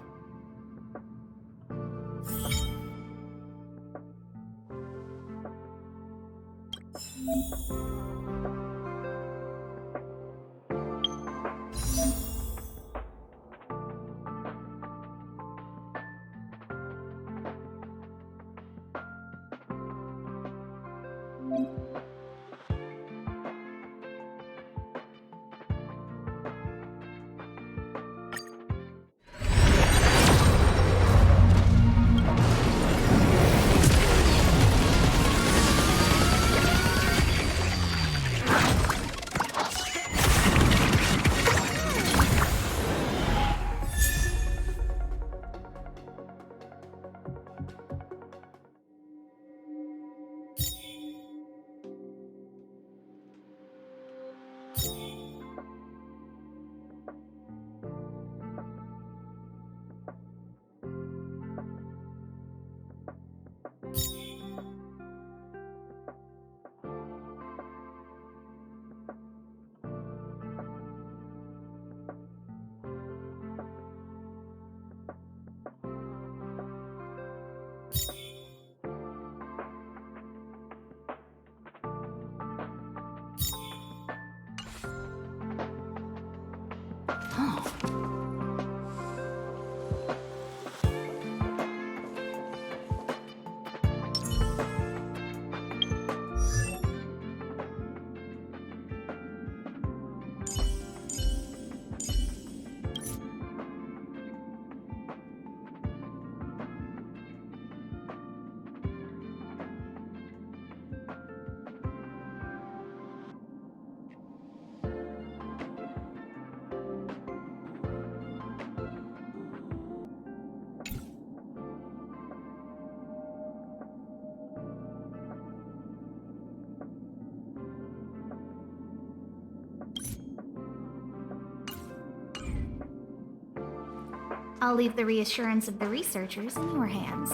I'll leave the reassurance of the researchers in your hands.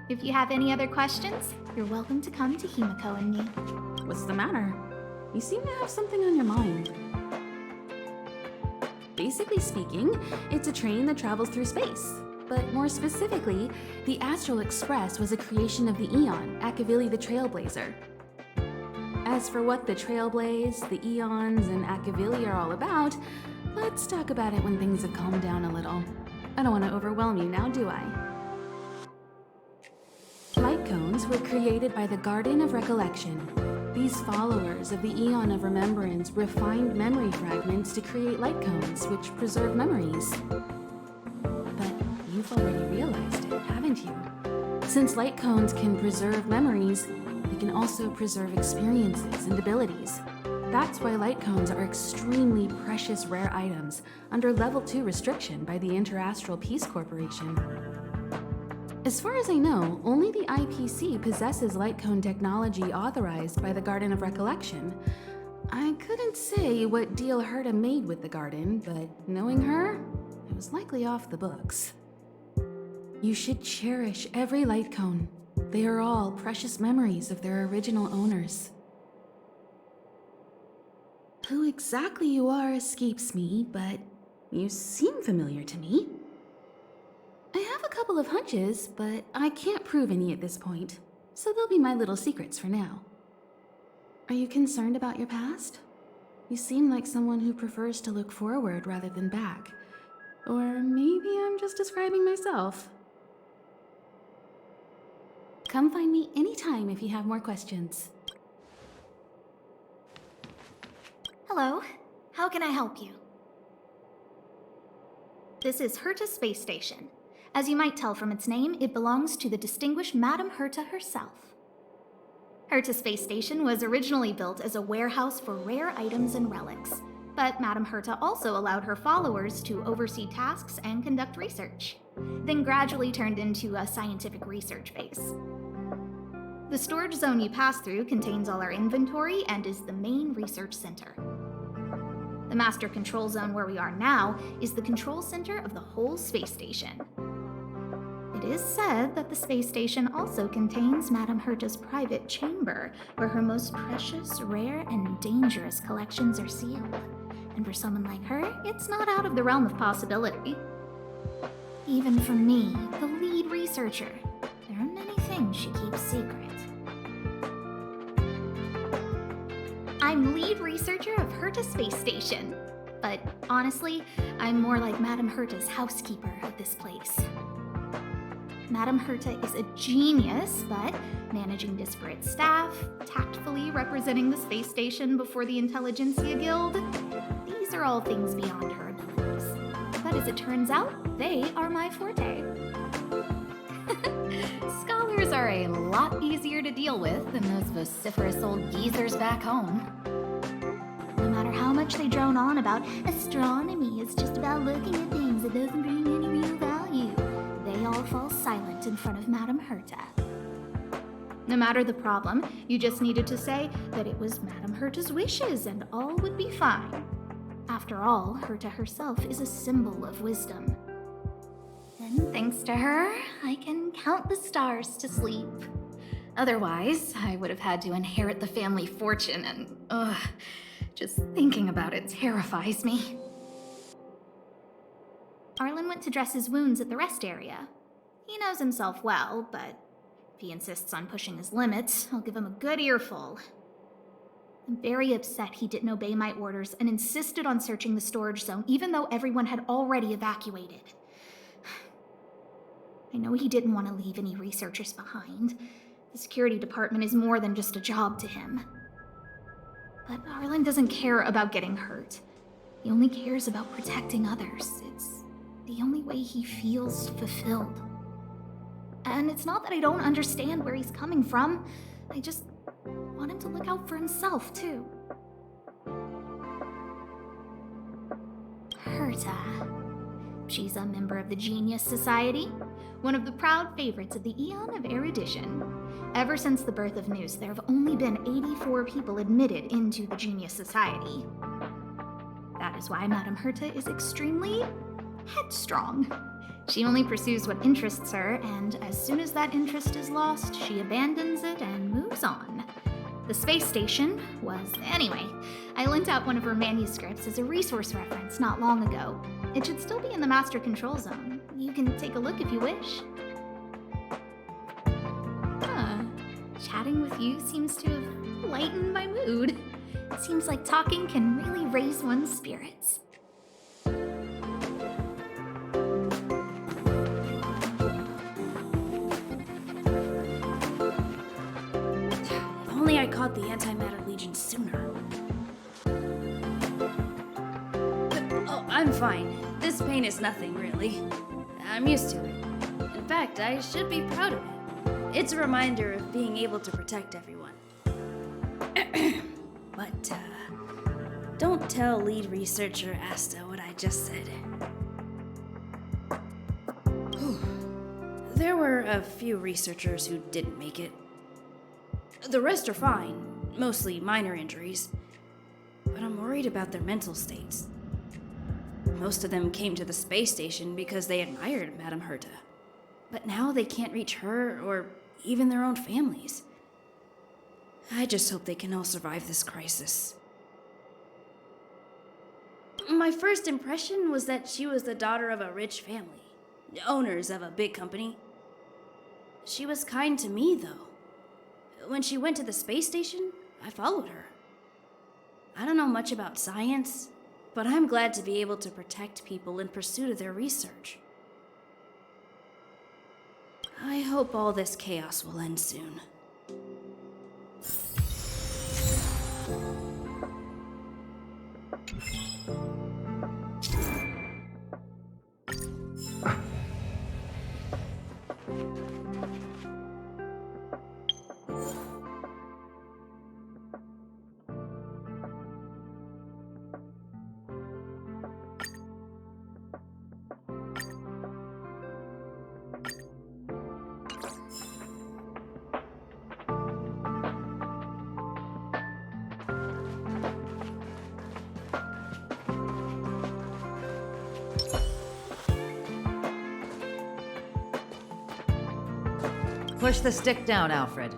If you have any other questions, you're welcome to come to Himiko and me. What's the matter? You seem to have something on your mind. Basically speaking, it's a train that travels through space. But more specifically, the Astral Express was a creation of the Eon, Akavili the Trailblazer. As for what the Trailblaze, the Eons, and Akavili are all about, let's talk about it when things have calmed down a little. I don't want to overwhelm you now, do I? Light cones were created by the Garden of Recollection. These followers of the Eon of Remembrance refined memory fragments to create light cones, which preserve memories. But you've already realized it, haven't you? around you. Since light cones can preserve memories, they can also preserve experiences and abilities. That's why light cones are extremely precious rare items under Level 2 restriction by the Interastral Peace Corporation. As far as I know, only the IPC possesses light cone technology authorized by the Garden of Recollection. I couldn't say what deal Herta made with the garden, but knowing her, it was likely off the books. You should cherish every light cone. They are all precious memories of their original owners. Who exactly you are escapes me, but you seem familiar to me. I have a couple of hunches, but I can't prove any at this point, so they'll be my little secrets for now. Are you concerned about your past? You seem like someone who prefers to look forward rather than back. Or maybe I'm just describing myself. Come find me anytime if you have more questions. Hello, how can I help you? This is Herta Space Station. As you might tell from its name, it belongs to the distinguished Madame Herta herself. Herta Space Station was originally built as a warehouse for rare items and relics, but Madame Herta also allowed her followers to oversee tasks and conduct research, then gradually turned into a scientific research base. The storage zone you pass through contains all our inventory and is the main research center. The master control zone where we are now is the control center of the whole space station. It is said that the space station also contains Madame Herta's private chamber, where her most precious, rare, and dangerous collections are sealed. And for someone like her, it's not out of the realm of possibility. Even for me, the lead researcher, there are many things she keeps secret. I'm lead researcher of Herta Space Station, but honestly, I'm more like Madame Herta's housekeeper of this place. Madame Herta is a genius, but managing disparate staff, tactfully representing the space station before the Intelligentsia Guild, these are all things beyond her abilities. But as it turns out, they are my forte. Scholars are a lot easier to deal with than those vociferous old geezers back home. No matter how much they drone on about astronomy is just about looking at things that doesn't bring any real value, they all fall silent in front of Madame Herta. No matter the problem, you just needed to say that it was Madame Herta's wishes and all would be fine. After all, Herta herself is a symbol of wisdom. Then, thanks to her, I can count the stars to sleep. Otherwise, I would have had to inherit the family fortune and, just thinking about it terrifies me. Arlen went to dress his wounds at the rest area. He knows himself well, but if he insists on pushing his limits, I'll give him a good earful. I'm very upset he didn't obey my orders and insisted on searching the storage zone even though everyone had already evacuated. I know he didn't want to leave any researchers behind. The security department is more than just a job to him. But Arlen doesn't care about getting hurt. He only cares about protecting others. It's the only way he feels fulfilled. And it's not that I don't understand where he's coming from. I just want him to look out for himself, too. Herta. She's a member of the Genius Society, one of the proud favorites of the Eon of Erudition. Ever since the birth of Nous, there have only been 84 people admitted into the Genius Society. That is why Madame Herta is extremely headstrong. She only pursues what interests her, and as soon as that interest is lost, she abandons it and moves on. The space station was... Anyway, I lent out one of her manuscripts as a resource reference not long ago. It should still be in the Master Control Zone. You can take a look if you wish. Chatting with you seems to have lightened my mood. Seems like talking can really raise one's spirits. If only I caught the Antimatter Legion sooner. Oh, I'm fine. This pain is nothing, really. I'm used to it. In fact, I should be proud of it. It's a reminder of being able to protect everyone. But, don't tell lead researcher Asta what I just said. There were a few researchers who didn't make it. The rest are fine, mostly minor injuries. But I'm worried about their mental states. Most of them came to the space station because they admired Madame Herta. But now they can't reach her or even their own families. I just hope they can all survive this crisis. My first impression was that she was the daughter of a rich family, owners of a big company. She was kind to me, though. When she went to the space station, I followed her. I don't know much about science, but I'm glad to be able to protect people in pursuit of their research. I hope all this chaos will end soon. Push the stick down, Alfred.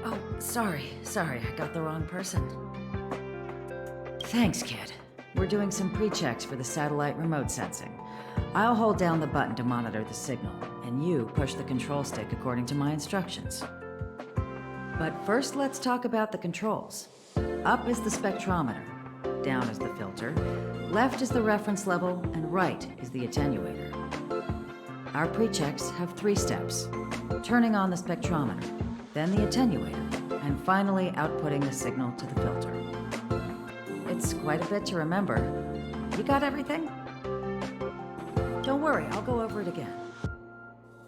Oh, sorry, I got the wrong person. Thanks, kid. We're doing some pre-checks for the satellite remote sensing. I'll hold down the button to monitor the signal, and you push the control stick according to my instructions. But first, let's talk about the controls. Up is the spectrometer, down is the filter, left is the reference level, and right is the attenuator. Our pre-checks have 3 steps. Turning on the spectrometer, then the attenuator, and finally outputting the signal to the filter. It's quite a bit to remember. You got everything? Don't worry, I'll go over it again.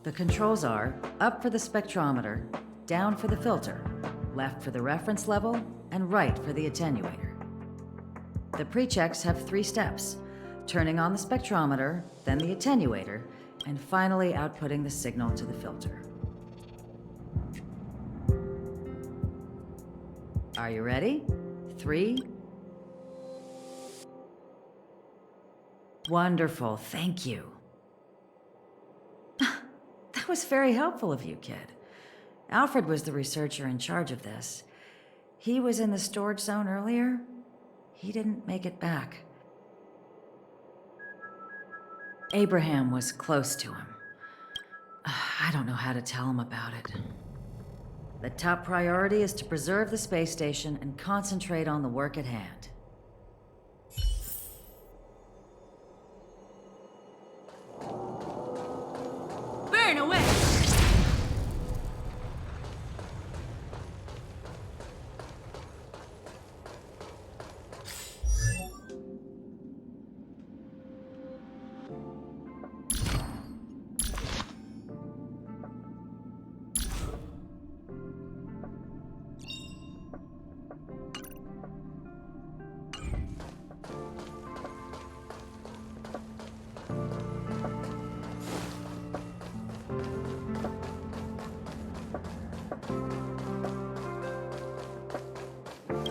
The controls are up for the spectrometer, down for the filter, left for the reference level, and right for the attenuator. The pre-checks have 3 steps. Turning on the spectrometer, then the attenuator, and finally outputting the signal to the filter. Are you ready? 3. Wonderful, thank you. That was very helpful of you, kid. Alfred was the researcher in charge of this. He was in the storage zone earlier. He didn't make it back. Abraham was close to him. I don't know how to tell him about it. The top priority is to preserve the space station and concentrate on the work at hand. Burn away!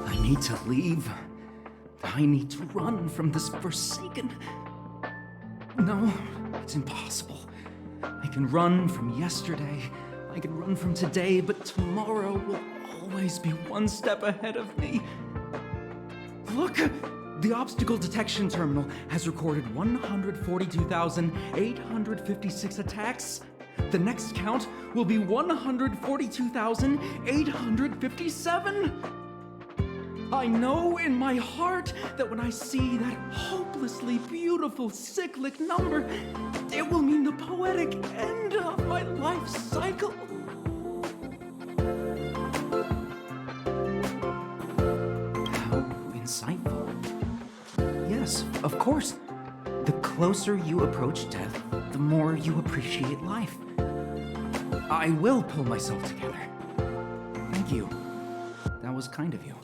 I need to leave. I need to run from this forsaken... No, it's impossible. I can run from yesterday, I can run from today, but tomorrow will always be one step ahead of me. Look! The obstacle detection terminal has recorded 142,856 attacks. The next count will be 142,857. I know in my heart that when I see that hopelessly beautiful cyclic number, it will mean the poetic end of my life cycle. How insightful. Yes, of course. The closer you approach death, the more you appreciate life. I will pull myself together. Thank you. That was kind of you.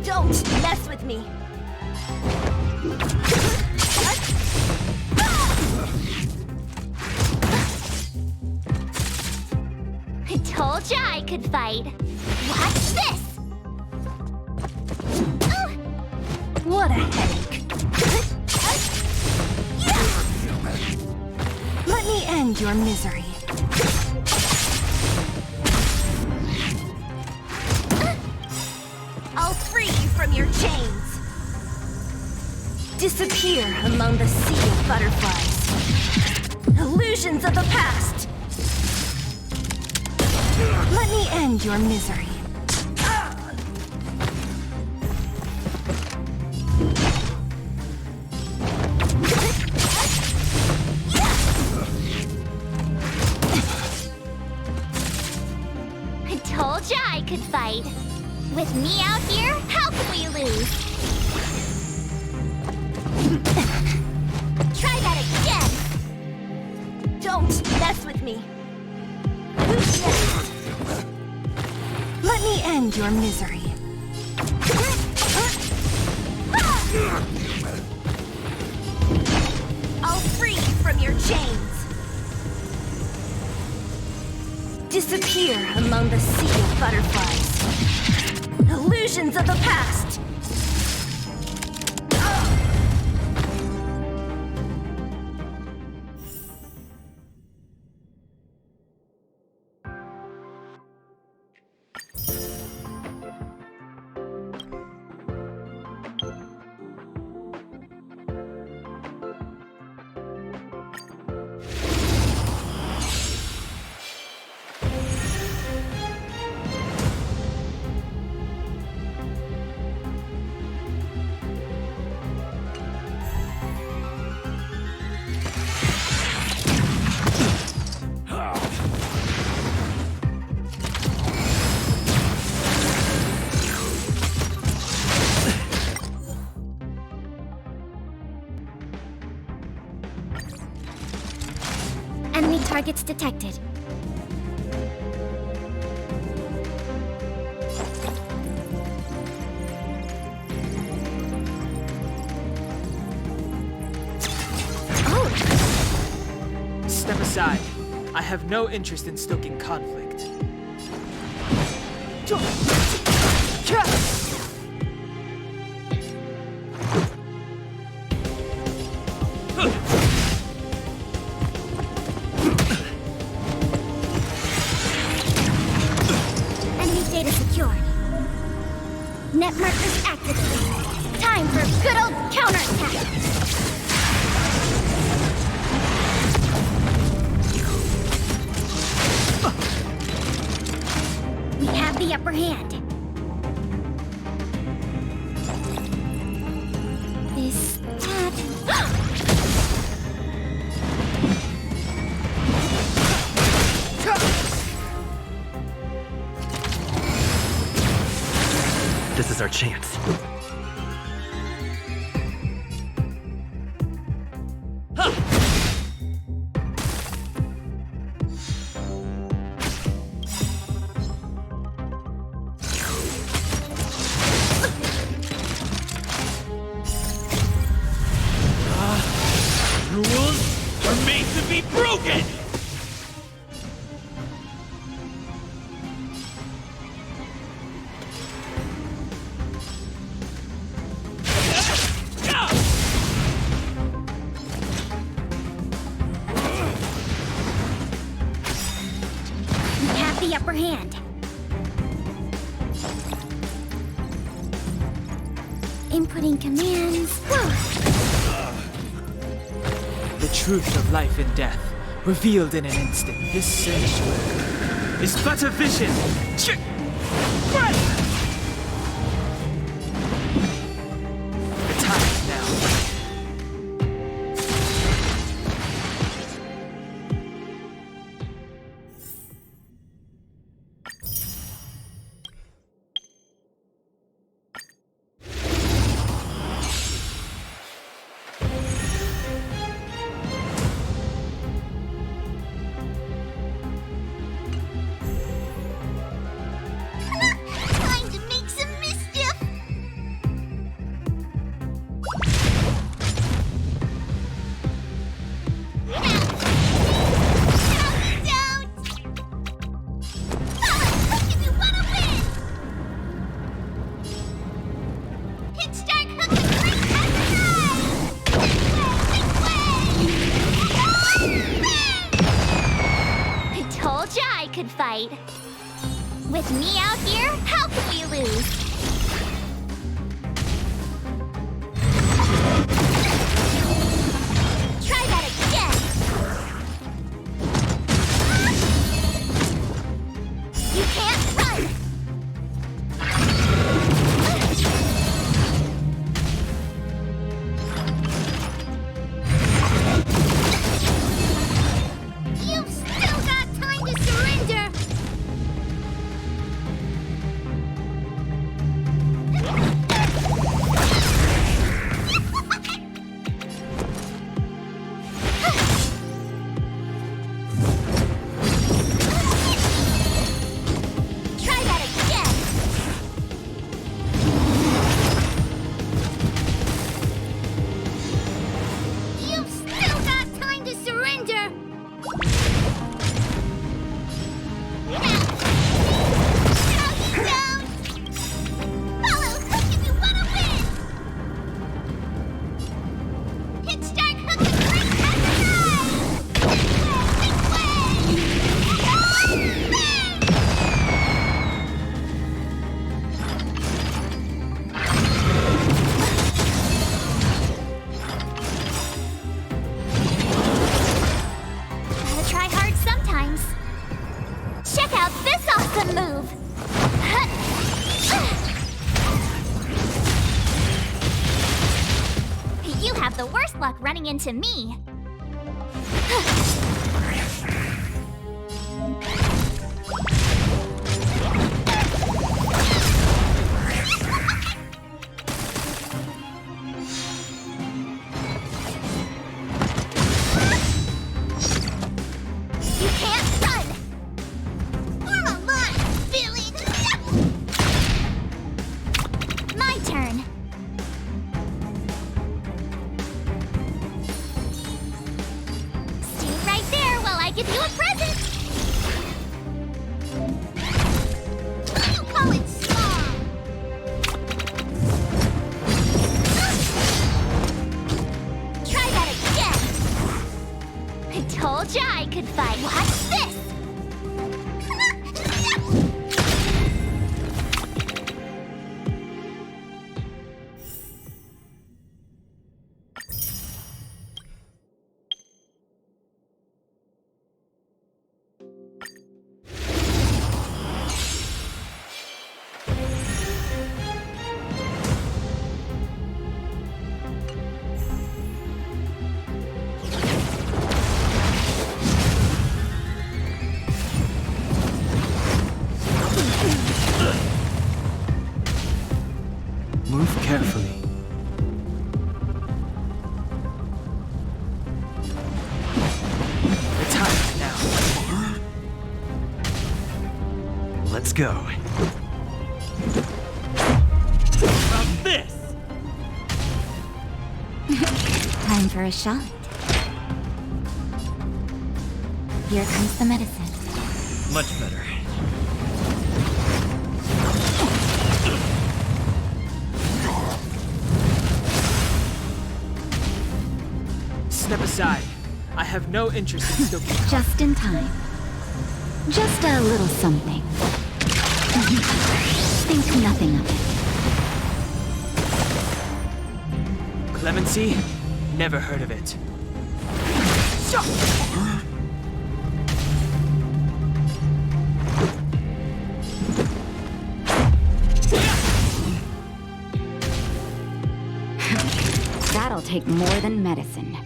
Don't mess with me! I told ya I could fight. Watch this! What a headache. Let me end your misery. I'll free you from your chains. Disappear among the sea of butterflies. Illusions of the past. Let me end your misery. I told ya I could fight. With me out here, how can we lose? Try that again! Don't mess with me. Who's next? Let me end your misery. I'll free you from your chains. Disappear among the sea of butterflies. Illusions of the past. Enemy targets detected. Step aside. I have no interest in stoking conflict. Net markers activated. Time for good old counterattack. We have the upper hand. That. This is our chance. Rules are made to be broken! We have the upper hand. Inputting commands. The truth of life and death, revealed in an instant. This sanctuary is but a vision. The time is now. Time to make some mischief! I told ya I could fight. With me out here, how could we lose? Try that again! You can't run! You've still got time to surrender! Try that again! You've still got time to surrender! Now you down! Follow hook if you wanna win! Hit start hook and quick as a Gotta try hard sometimes. Check out this awesome move! You have the worst luck running into me. You can't run! Form a line, Billy! My turn. Stay right there while I give you a present! You call it small! Try that again! I told ya I could fight. Watch this! go. About this! Time for a shot. Here comes the medicine. Much better. Step aside. I have no interest in stoking. Just in time. Just a little something. Think nothing of it. Clemency? Never heard of it. That'll take more than medicine.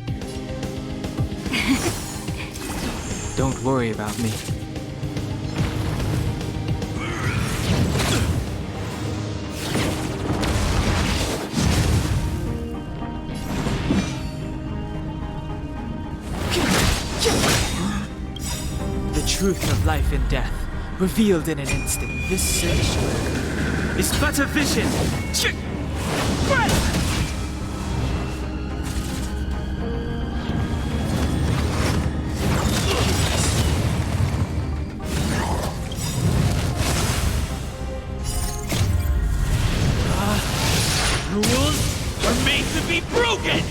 Don't worry about me. The truth of life and death, revealed in an instant. This search is but a vision. Rules are made to be broken!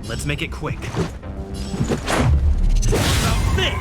Let's make it quick. About this!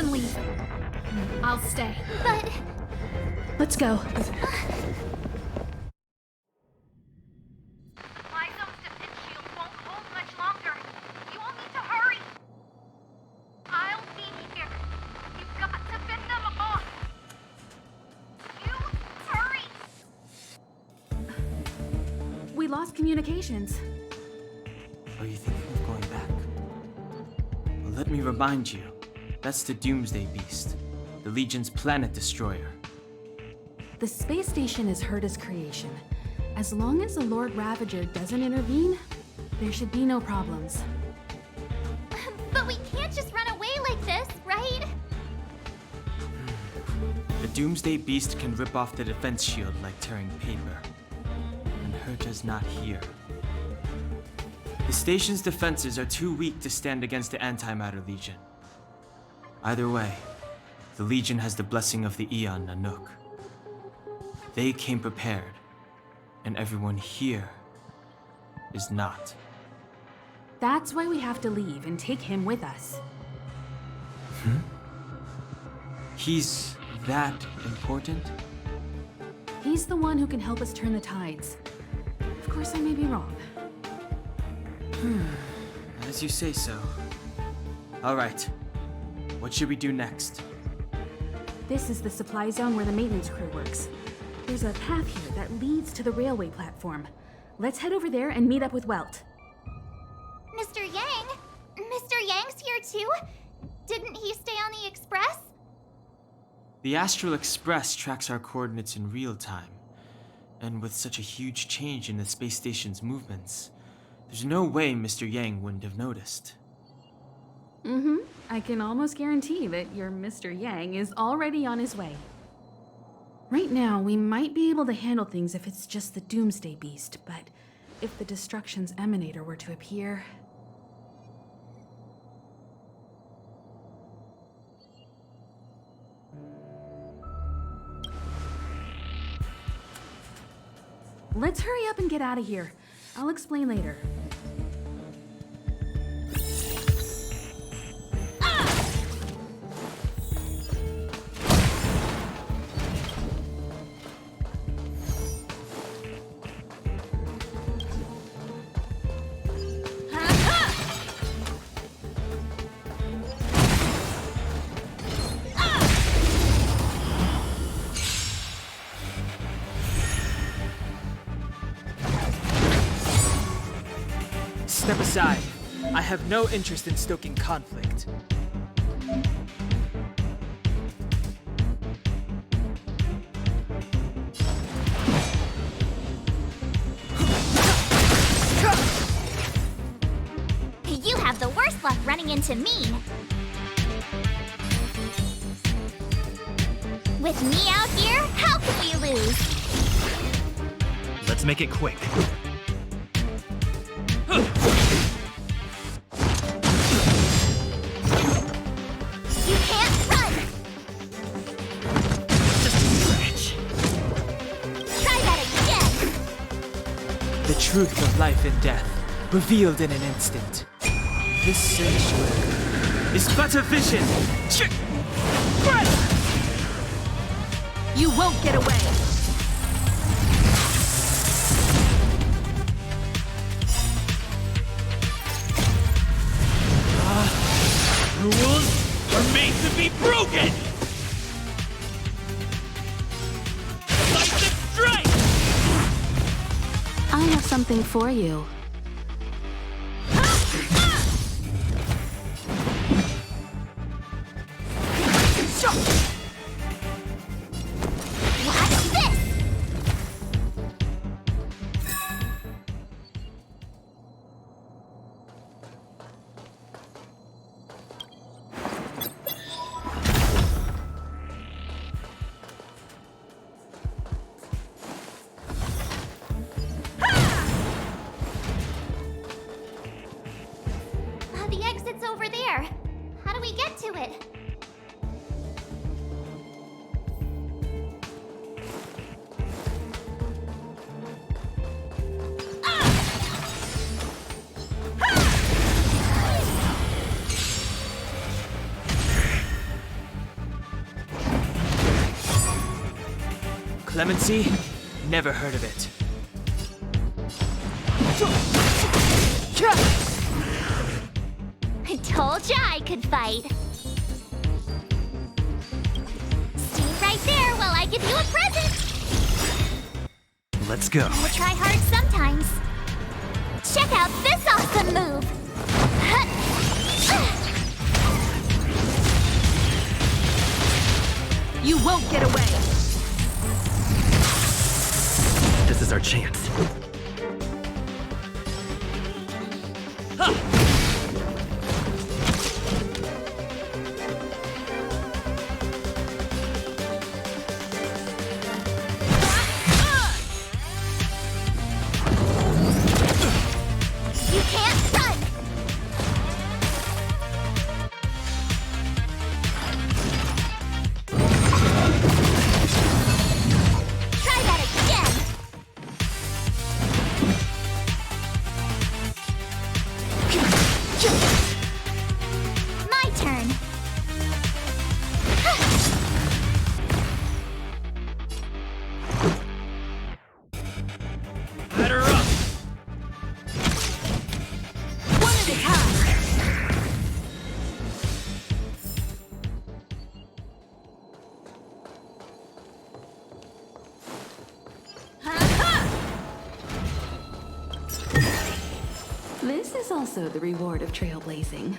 can leave. I'll stay. But... Let's go. My zone's defense shield won't hold much longer. You all need to hurry. I'll be here. You've got to fend them off. You hurry. We lost communications. Are you thinking of going back? Well, let me remind you. That's the Doomsday Beast, the Legion's planet destroyer. The space station is Herda's creation. As long as the Lord Ravager doesn't intervene, there should be no problems. But we can't just run away like this, right? The Doomsday Beast can rip off the defense shield like tearing paper. And Herda's not here. The station's defenses are too weak to stand against the Antimatter Legion. Either way, the Legion has the blessing of the Aeon Nanook. They came prepared, and everyone here is not. That's why we have to leave and take him with us. He's that important? He's the one who can help us turn the tides. Of course, I may be wrong. As you say so. All right. What should we do next? This is the supply zone where the maintenance crew works. There's a path here that leads to the railway platform. Let's head over there and meet up with Welt. Mr. Yang? Mr. Yang's here too? Didn't he stay on the Express? The Astral Express tracks our coordinates in real time. And with such a huge change in the space station's movements, there's no way Mr. Yang wouldn't have noticed. I can almost guarantee that your Mr. Yang is already on his way. Right now, we might be able to handle things if it's just the Doomsday Beast, but if the Destruction's Emanator were to appear... Let's hurry up and get out of here. I'll explain later. Step aside. I have no interest in stoking conflict. You have the worst luck running into me. With me out here, how can we lose? Let's make it quick. You can't run! Just a scratch. Try that again! The truth of life and death, revealed in an instant. This sanctuary is but a vision. You won't get away! Rules are made to be broken! Lightning strike! I have something for you. Watch this! The exit's over there. How do we get to it? Clemency? Never heard of it. I told ya I could fight. Stay right there while I give you a present. Let's go. I try hard sometimes. Check out this awesome move. You won't get away! This is our chance. You can't run! Try that again! My turn. Batter up! One at a time! This is also the reward of trailblazing.